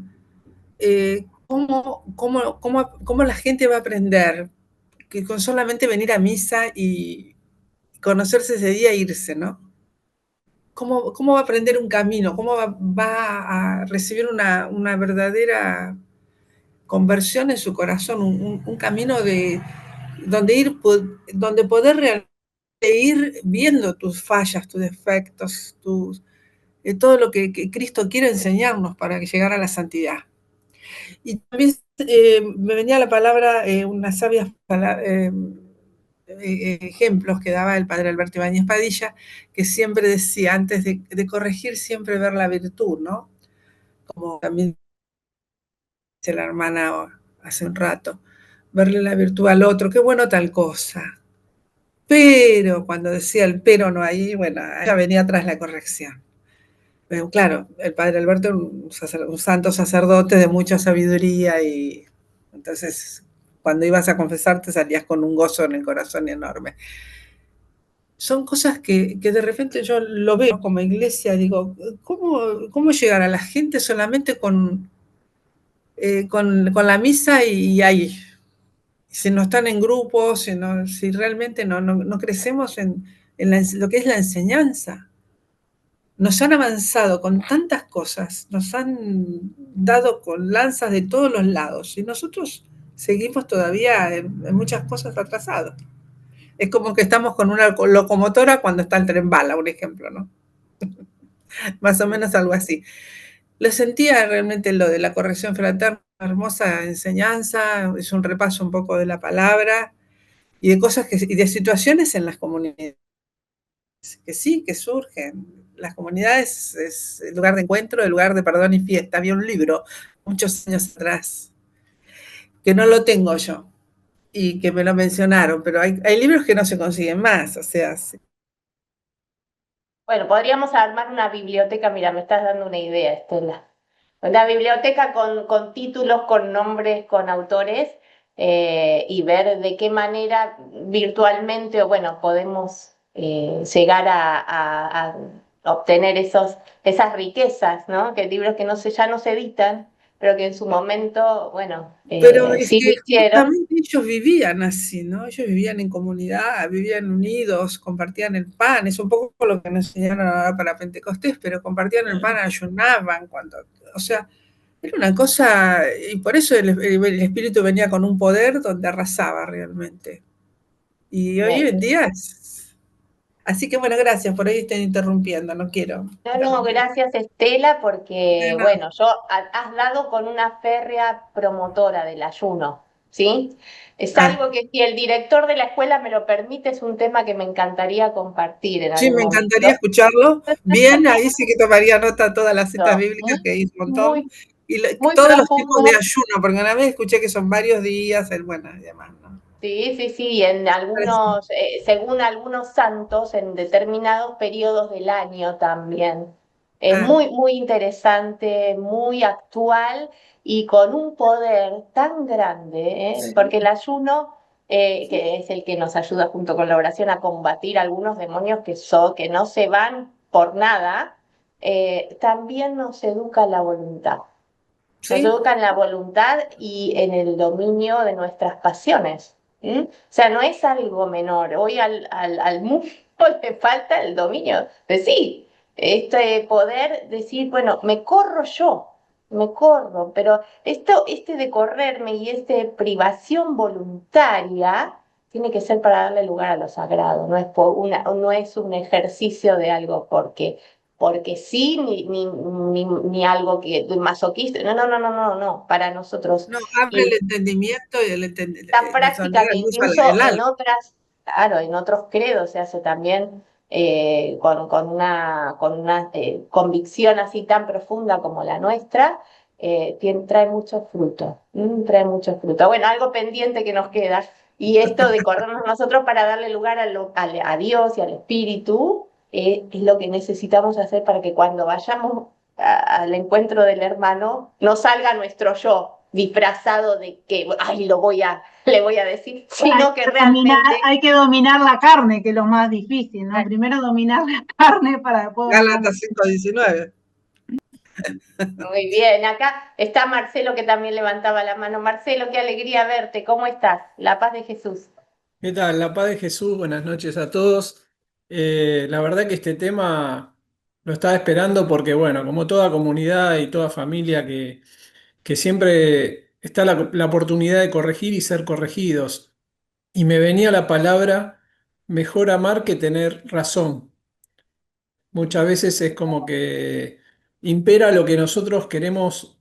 ¿cómo la gente va a aprender? Que con solamente venir a misa y conocerse ese día e irse, ¿no? ¿Cómo va a aprender un camino? ¿Cómo va a recibir una verdadera conversión en su corazón? Un camino donde poder realmente ir viendo tus fallas, tus defectos, todo lo que Cristo quiere enseñarnos para llegar a la santidad. Y también me venía a la palabra unas sabias ejemplos que daba el padre Alberto Ibáñez Padilla, que siempre decía, antes de corregir, siempre ver la virtud, ¿no? Como también dice la hermana hace un rato, verle la virtud al otro, qué bueno tal cosa. Pero cuando decía el pero no ahí, bueno, ya venía atrás la corrección. Pero claro, el padre Alberto era un santo sacerdote de mucha sabiduría y entonces cuando ibas a confesarte salías con un gozo en el corazón enorme. Son cosas que de repente yo lo veo como iglesia, digo, ¿cómo llegar a la gente solamente con la misa y ahí? Si no están en grupos, si realmente no crecemos en lo que es la enseñanza. Nos han avanzado con tantas cosas, nos han dado con lanzas de todos los lados y nosotros seguimos todavía en muchas cosas atrasados. Es como que estamos con una locomotora cuando está el tren bala, un ejemplo, ¿no? Más o menos algo así. Lo sentía realmente lo de la corrección fraterna, hermosa enseñanza, es un repaso un poco de la palabra y de cosas y de situaciones en las comunidades que sí, que surgen. Las comunidades es el lugar de encuentro, el lugar de perdón y fiesta. Había un libro muchos años atrás que no lo tengo yo y que me lo mencionaron, pero hay libros que no se consiguen más, o sea, sí. Bueno, podríamos armar una biblioteca, mira, me estás dando una idea, Estela. Una biblioteca con títulos, con nombres, con autores, y ver de qué manera virtualmente, o bueno, podemos llegar a obtener esas riquezas, ¿no? Que libros que ya no se editan, pero que en su momento, bueno, Pero es sí lo que hicieron. justamente ellos vivían así, ¿no? Ellos vivían en comunidad, vivían unidos, compartían el pan, es un poco lo que nos enseñaron ahora para Pentecostés, pero compartían el pan, ayunaban, o sea, era una cosa, y por eso el espíritu venía con un poder donde arrasaba realmente. Y hoy en día así que bueno, gracias, por ahí estoy interrumpiendo, no quiero No, interrumpir. gracias Estela, De porque nada. bueno, has dado con una férrea promotora del ayuno, ¿sí? Es Ah, algo que si el director de la escuela me lo permite, es un tema que me encantaría compartir en sí, algún me momento. encantaría escucharlo. Bien, ahí sí que tomaría nota de todas las citas No, bíblicas, que hay un montón. muy, Y muy todos los tipos de profundo. ayuno, porque una vez escuché que son varios días, bueno, y demás, ¿no? Sí, sí, sí, en algunos, según algunos santos, en determinados periodos del año también. Es Ah, muy, muy interesante, muy actual y con un poder tan grande, sí, porque el ayuno, que es el que nos ayuda junto con la oración a combatir algunos demonios que no se van por nada, también nos educa la voluntad. Nos sí, educa en la voluntad y en el dominio de nuestras pasiones. O sea, no es algo menor. Hoy al mundo le falta el dominio de sí. Este poder decir, bueno, me corro yo. me corro, pero este de correrme y privación voluntaria tiene que ser para darle lugar a lo sagrado, no es un ejercicio de algo porque sí, ni algo que masoquista, no, para nosotros. No, abre el entendimiento y Esta nos práctica saldrá que luz incluso el en alma. otras, claro, en otros credos se hace también con una convicción así tan profunda como la nuestra, trae mucho fruto, trae mucho fruto. Bueno, algo pendiente que nos queda, y esto de corrernos nosotros para darle lugar a Dios y al Espíritu, es lo que necesitamos hacer para que cuando vayamos al encuentro del hermano no salga nuestro yo disfrazado de que, ay, le voy a decir, sino que realmente... Hay que dominar la carne, que es lo más difícil, ¿no? Primero dominar la carne para después dominar Gálatas 5:19. Muy bien, acá está Marcelo que también levantaba la mano. Marcelo, qué alegría verte, ¿cómo estás? La paz de Jesús. ¿Qué tal? La paz de Jesús, buenas noches a todos. La verdad que este tema lo estaba esperando porque, bueno, como toda comunidad y toda familia que siempre está la oportunidad de corregir y ser corregidos. Y me venía la palabra mejor amar que tener razón. Muchas veces es como que impera lo que nosotros queremos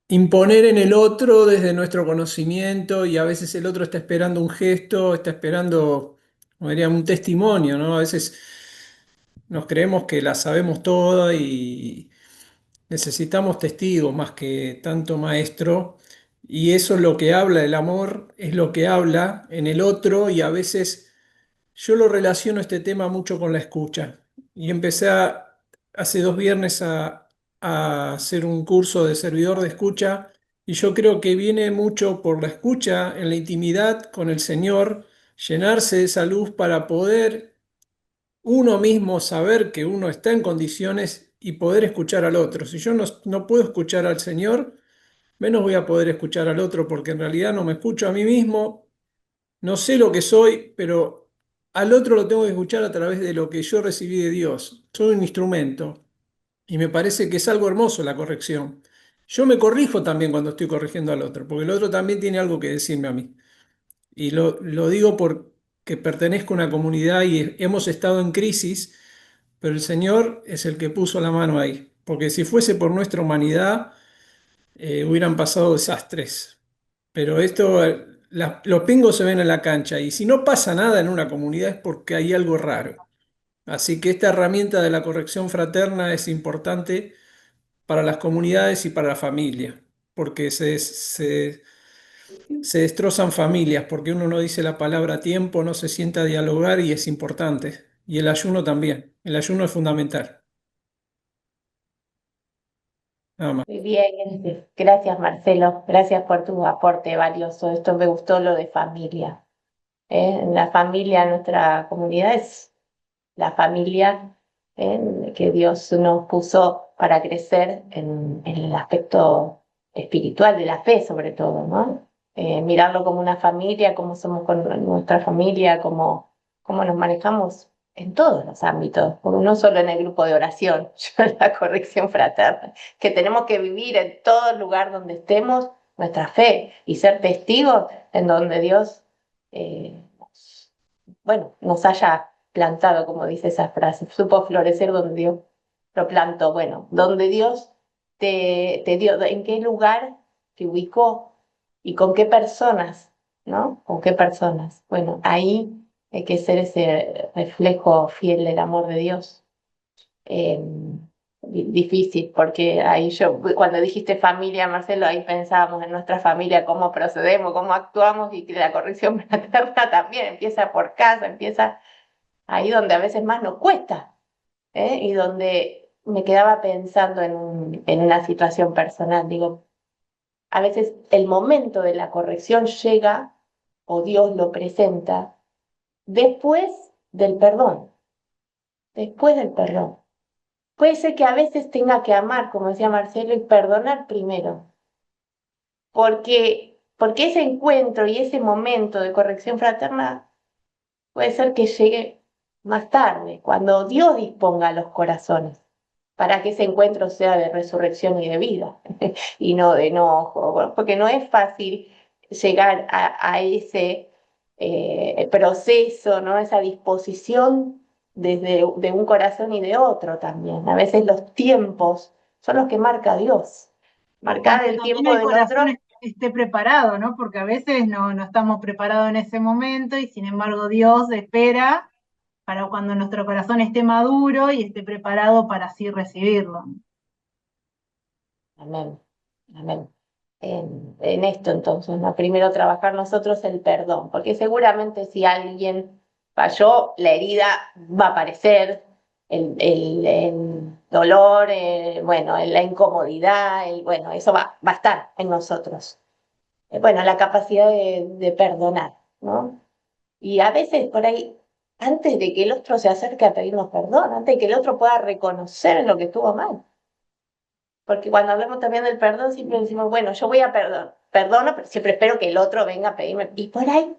imponer en el otro desde nuestro conocimiento y a veces el otro está esperando un gesto, está esperando, como diría, un testimonio, ¿no? A veces nos creemos que la sabemos toda y necesitamos testigos más que tanto maestro. Y eso es lo que habla el amor, es lo que habla en el otro y a veces... Yo lo relaciono este tema mucho con la escucha y hace 2 viernes a hacer un curso de servidor de escucha y yo creo que viene mucho por la escucha en la intimidad con el Señor, llenarse de esa luz para poder uno mismo saber que uno está en condiciones y poder escuchar al otro. Si yo no puedo escuchar al Señor, menos voy a poder escuchar al otro porque en realidad no me escucho a mí mismo, no sé lo que soy, pero al otro lo tengo que escuchar a través de lo que yo recibí de Dios. Soy un instrumento y me parece que es algo hermoso la corrección. Yo me corrijo también cuando estoy corrigiendo al otro, porque el otro también tiene algo que decirme a mí. Y lo digo porque pertenezco a una comunidad y hemos estado en crisis, pero el Señor es el que puso la mano ahí. Porque si fuese por nuestra humanidad, hubieran pasado desastres. Pero esto, los pingos se ven en la cancha y si no pasa nada en una comunidad es porque hay algo raro. Así que esta herramienta de la corrección fraterna es importante para las comunidades y para la familia, porque se destrozan familias, porque uno no dice la palabra a tiempo, no se sienta a dialogar y es importante. Y el ayuno también. El ayuno es fundamental. Nada más. Muy bien, gracias Marcelo, gracias por tu aporte valioso. Esto me gustó lo de familia. La familia, nuestra comunidad es la familia que Dios nos puso para crecer en el aspecto espiritual de la fe, sobre todo, ¿no? Mirarlo como una familia, cómo somos con nuestra familia, cómo nos manejamos en todos los ámbitos, no solo en el grupo de oración, la corrección fraterna, que tenemos que vivir en todo lugar donde estemos nuestra fe y ser testigos en donde Dios nos haya plantado, como dice esa frase, supo florecer donde Dios lo plantó. Bueno, donde Dios te dio, en qué lugar te ubicó y con qué personas, ¿no? Con qué personas. Bueno, ahí hay que ser ese reflejo fiel del amor de Dios. Eh, Difícil, porque ahí cuando dijiste familia, Marcelo, ahí pensábamos en nuestra familia, cómo procedemos, cómo actuamos, y que la corrección fraterna también empieza por casa, empieza ahí donde a veces más nos cuesta, y donde me quedaba pensando en una situación personal. Digo, a veces el momento de la corrección llega, o Dios lo presenta, después del perdón, después del perdón. Puede ser que a veces tenga que amar, como decía Marcelo, y perdonar primero, porque ese encuentro y ese momento de corrección fraterna puede ser que llegue más tarde, cuando Dios disponga los corazones. para que ese encuentro sea de resurrección y de vida, y no de enojo, bueno, porque no es fácil llegar a ese proceso, ¿no? Esa disposición de un corazón y de otro también. A veces los tiempos son los que marca Dios. Marcar Que el también tiempo el del otro. corazón esté preparado, ¿no? Porque a veces no estamos preparados en ese momento y sin embargo Dios espera para cuando nuestro corazón esté maduro y esté preparado para así recibirlo. Amén, amén. En esto entonces, ¿no? Primero trabajar nosotros el perdón, porque seguramente si alguien falló, la herida va a aparecer, el dolor, bueno, la incomodidad, bueno, eso va a estar en nosotros. Bueno, la capacidad de perdonar, ¿no? Y a veces por ahí, antes de que el otro se acerque a pedirnos perdón, antes de que el otro pueda reconocer lo que estuvo mal. Porque cuando hablamos también del perdón, siempre decimos, bueno, yo voy a perdono, pero siempre espero que el otro venga a pedirme. Y por ahí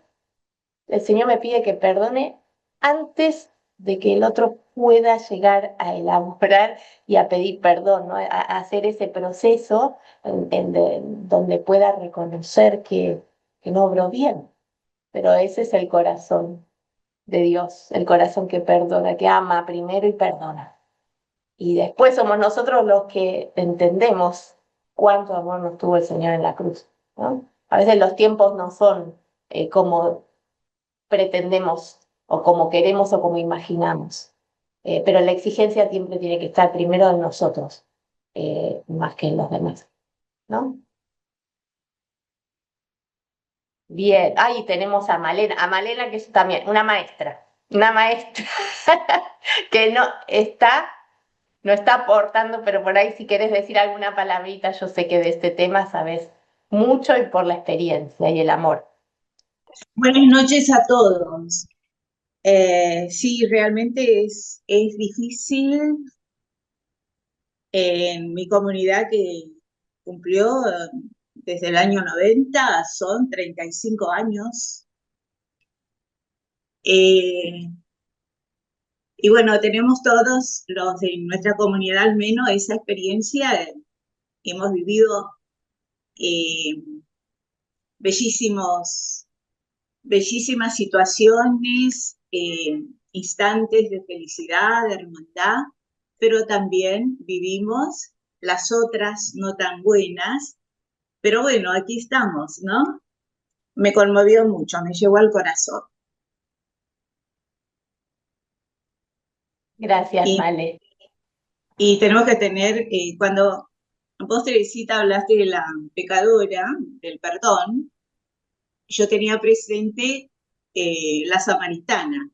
el Señor me pide que perdone antes de que el otro pueda llegar a elaborar y a pedir perdón, ¿no? A hacer ese proceso donde pueda reconocer que no obró bien. Pero ese es el corazón de Dios, el corazón que perdona, que ama primero y perdona. Y después somos nosotros los que entendemos cuánto amor nos tuvo el Señor en la cruz, ¿no? A veces los tiempos no son como pretendemos o como queremos o como imaginamos. Pero la exigencia siempre tiene que estar primero en nosotros, más que en los demás, ¿no? Bien, ahí tenemos a Malena que es también una maestra que no está aportando, pero por ahí si quieres decir alguna palabrita, yo sé que de este tema sabes mucho y por la experiencia y el amor. Buenas noches a todos. Sí, realmente es difícil en mi comunidad que cumplió desde el año 90, son 35 años. Y bueno, tenemos todos los de nuestra comunidad al menos esa experiencia. Hemos vivido bellísimas situaciones, instantes de felicidad, de hermandad, pero también vivimos las otras no tan buenas. Pero bueno, aquí estamos, ¿no? Me conmovió mucho, me llegó al corazón. Gracias, Male. Y tenemos que tener, cuando vos, Teresita, hablaste de la pecadora, del perdón, yo tenía presente la samaritana,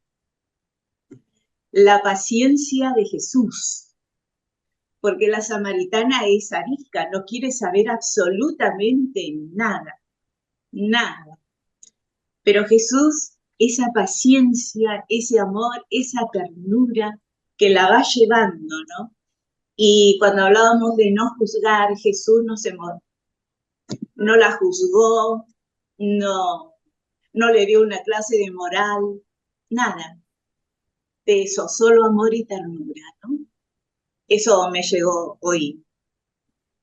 la paciencia de Jesús, porque la samaritana es arisca, no quiere saber absolutamente nada, nada. Pero Jesús, esa paciencia, ese amor, esa ternura que la va llevando, ¿no? Y cuando hablábamos de no juzgar, Jesús no la juzgó, no le dio una clase de moral, nada de eso, solo amor y ternura, ¿no? Eso me llegó hoy.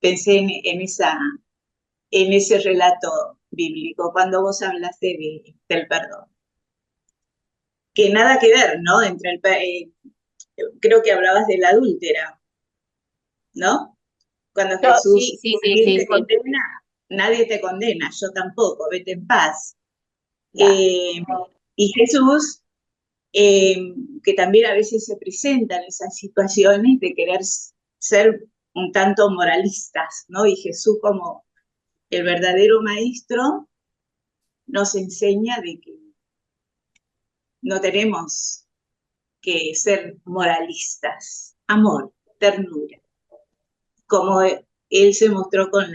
Pensé en ese relato bíblico, cuando vos hablaste del perdón. Que nada que ver, ¿no? Creo que hablabas de la adúltera, ¿no? Cuando Jesús, nadie te condena, nadie te condena, yo tampoco, vete en paz. Y Jesús, que también a veces se presentan esas situaciones de querer ser un tanto moralistas, ¿no? Y Jesús, como el verdadero maestro, nos enseña de que no tenemos que ser moralistas. Amor, ternura, como él se mostró con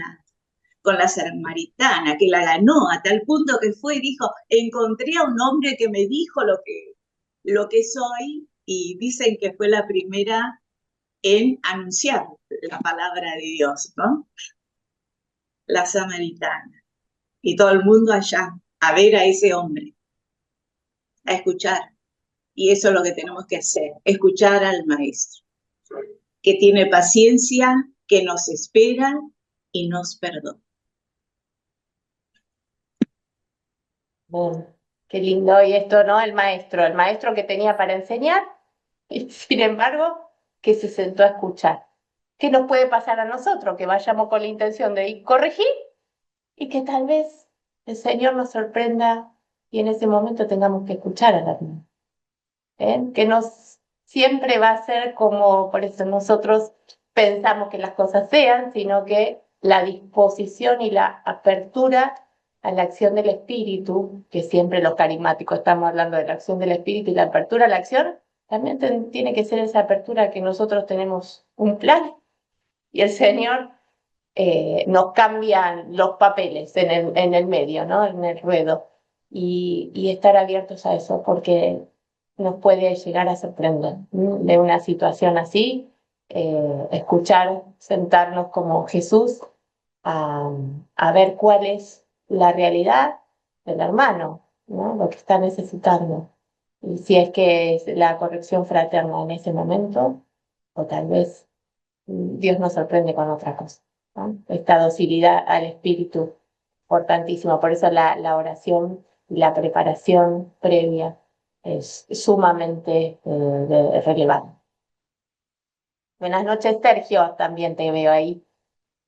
la samaritana, que la ganó a tal punto que fue y dijo, encontré a un hombre que me dijo lo que soy, y dicen que fue la primera en anunciar la palabra de Dios, ¿no? La samaritana. Y todo el mundo allá, a ver a ese hombre, a escuchar. Y eso es lo que tenemos que hacer, escuchar al maestro. que tiene paciencia, que nos espera y nos perdona. Bien, qué lindo. Y esto, ¿no? El maestro que tenía para enseñar, y sin embargo, que se sentó a escuchar. ¿Qué nos puede pasar a nosotros? Que vayamos con la intención de ir corregir y que tal vez el Señor nos sorprenda y en ese momento tengamos que escuchar a la hermana. Que nos siempre va a ser como, por eso nosotros pensamos que las cosas sean, sino que la disposición y la apertura a la acción del Espíritu, que siempre los carismáticos estamos hablando de la acción del Espíritu y la apertura a la acción, también tiene que ser esa apertura que nosotros tenemos un plan y el Señor nos cambian los papeles en el medio, ¿no? En el ruedo. Y estar abiertos a eso, porque nos puede llegar a sorprender de una situación así, escuchar, sentarnos como Jesús a, a ver cuál es la realidad del hermano, ¿no? Lo que está necesitando. Y si es que es la corrección fraterna en ese momento, o tal vez Dios nos sorprende con otra cosa, ¿no? Esta docilidad al Espíritu, importantísima. Por eso la oración y la preparación previa es sumamente relevante. Buenas noches, Sergio, también te veo ahí.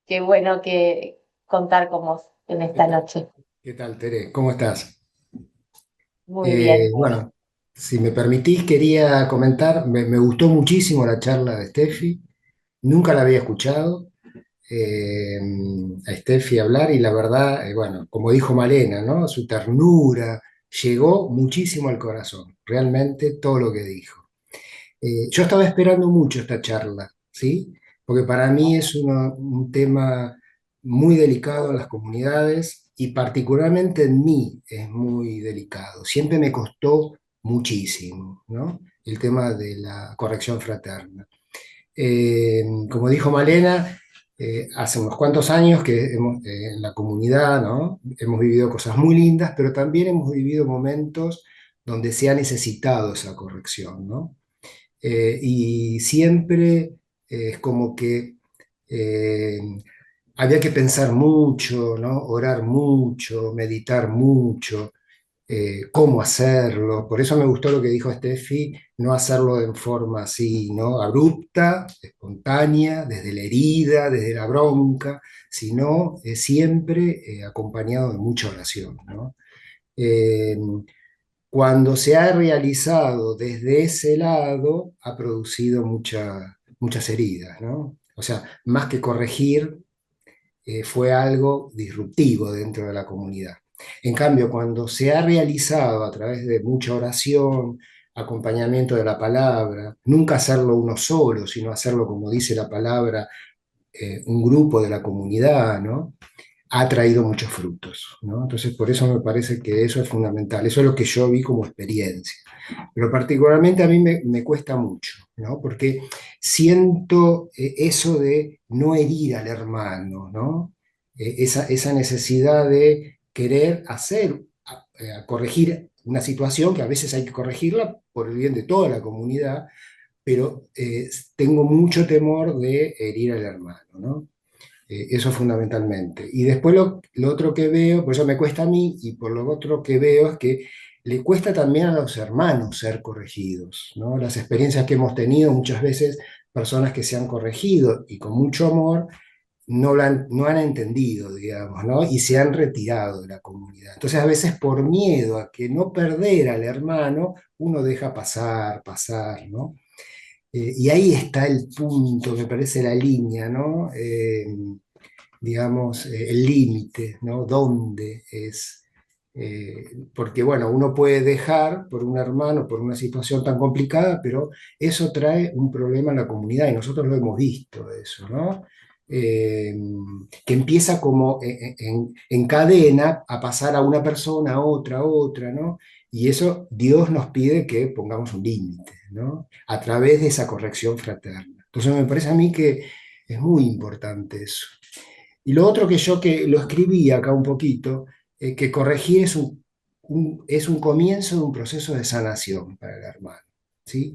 Qué bueno que contar con vos en esta noche. ¿Qué tal, Tere? ¿Cómo estás? Muy bien. Bueno, si me permitís, quería comentar, me gustó muchísimo la charla de Steffi, nunca la había escuchado eh, a Steffi hablar y la verdad, bueno, como dijo Malena, ¿no? Su ternura llegó muchísimo al corazón, realmente todo lo que dijo. Yo estaba esperando mucho esta charla, ¿sí? Porque para mí es un tema muy delicado en las comunidades y particularmente en mí es muy delicado. Siempre me costó muchísimo, ¿no? El tema de la corrección fraterna. Como dijo Malena, hace unos cuantos años que en la comunidad, ¿no? Hemos vivido cosas muy lindas, pero también hemos vivido momentos donde se ha necesitado esa corrección, ¿no? Y siempre es como que eh, había que pensar mucho, ¿no? Orar mucho, meditar mucho, cómo hacerlo. Por eso me gustó lo que dijo Steffi, no hacerlo en forma así, ¿no? Abrupta, espontánea, desde la herida, desde la bronca, sino siempre acompañado de mucha oración, ¿no? Eh, Cuando se ha realizado desde ese lado, ha producido muchas heridas, ¿no? O sea, más que corregir, fue algo disruptivo dentro de la comunidad. En cambio, cuando se ha realizado a través de mucha oración, acompañamiento de la palabra, nunca hacerlo uno solo, sino hacerlo como dice la palabra, un grupo de la comunidad, ¿no? Ha traído muchos frutos, ¿no? Entonces, por eso me parece que eso es fundamental. Eso es lo que yo vi como experiencia. Pero particularmente a mí me cuesta mucho, ¿no? Porque siento eso de no herir al hermano, ¿no? Esa necesidad de querer corregir una situación que a veces hay que corregirla por el bien de toda la comunidad, pero tengo mucho temor de herir al hermano, ¿no? Eso fundamentalmente. Y después lo otro que veo, por eso me cuesta a mí, y por lo otro que veo es que le cuesta también a los hermanos ser corregidos, ¿no? Las experiencias que hemos tenido muchas veces, personas que se han corregido y con mucho amor, no han entendido, digamos, ¿no? Y se han retirado de la comunidad. Entonces a veces por miedo a que no perder al hermano, uno deja pasar, ¿no? Y ahí está el punto, me parece la línea, ¿no? Digamos, el límite, ¿no? ¿Dónde es? Porque, bueno, uno puede dejar por un hermano, por una situación tan complicada, pero eso trae un problema en la comunidad y nosotros lo hemos visto, eso, ¿no? Eh, que empieza como en cadena a pasar a una persona, a otra, ¿no? Y eso Dios nos pide que pongamos un límite, ¿no? A través de esa corrección fraterna. Entonces me parece a mí que es muy importante eso. Y lo otro que yo que lo escribí acá un poquito, que corregir es un comienzo de un proceso de sanación para el hermano, ¿sí?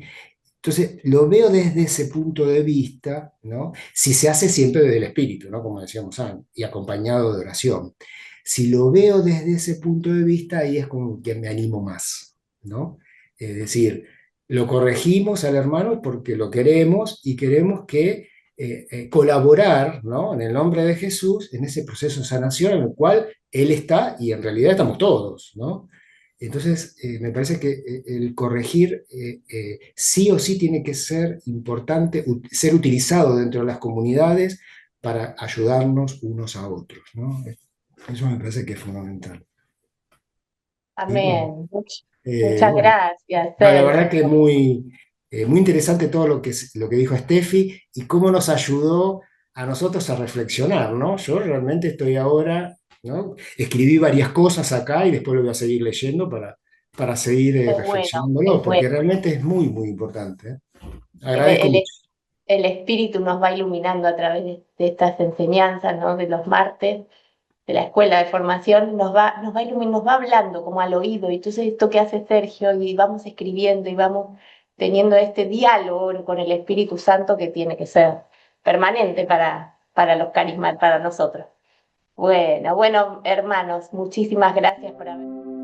Entonces, lo veo desde ese punto de vista, ¿no? Si se hace siempre desde el espíritu, ¿no? Como decíamos antes, y acompañado de oración. Si lo veo desde ese punto de vista, ahí es como que me animo más, ¿no? Es decir, lo corregimos al hermano porque lo queremos y queremos que colaborar, ¿no? En el nombre de Jesús, en ese proceso de sanación en el cual Él está y en realidad estamos todos, ¿no? Entonces, me parece que el corregir sí o sí tiene que ser importante, ser utilizado dentro de las comunidades para ayudarnos unos a otros, ¿no? Eso me parece que es fundamental. Y bueno, Amén. Muchas bueno, gracias, no, la verdad que Sergio. muy interesante todo lo que dijo Steffi y cómo nos ayudó a nosotros a reflexionar, ¿no? Yo realmente estoy ahora, ¿no? Escribí varias cosas acá y después lo voy a seguir leyendo para seguir Qué bueno, reflexionándolo, es porque bueno. realmente es muy, muy importante, ¿eh? El, Agradezco el- mucho. el espíritu nos va iluminando a través de estas enseñanzas, ¿no? De los martes, de la escuela de formación, nos va iluminando, nos va hablando como al oído. Y entonces esto que hace Sergio, y vamos escribiendo y vamos teniendo este diálogo con el Espíritu Santo que tiene que ser permanente para los carismas, para nosotros. Bueno, hermanos, muchísimas gracias por haber.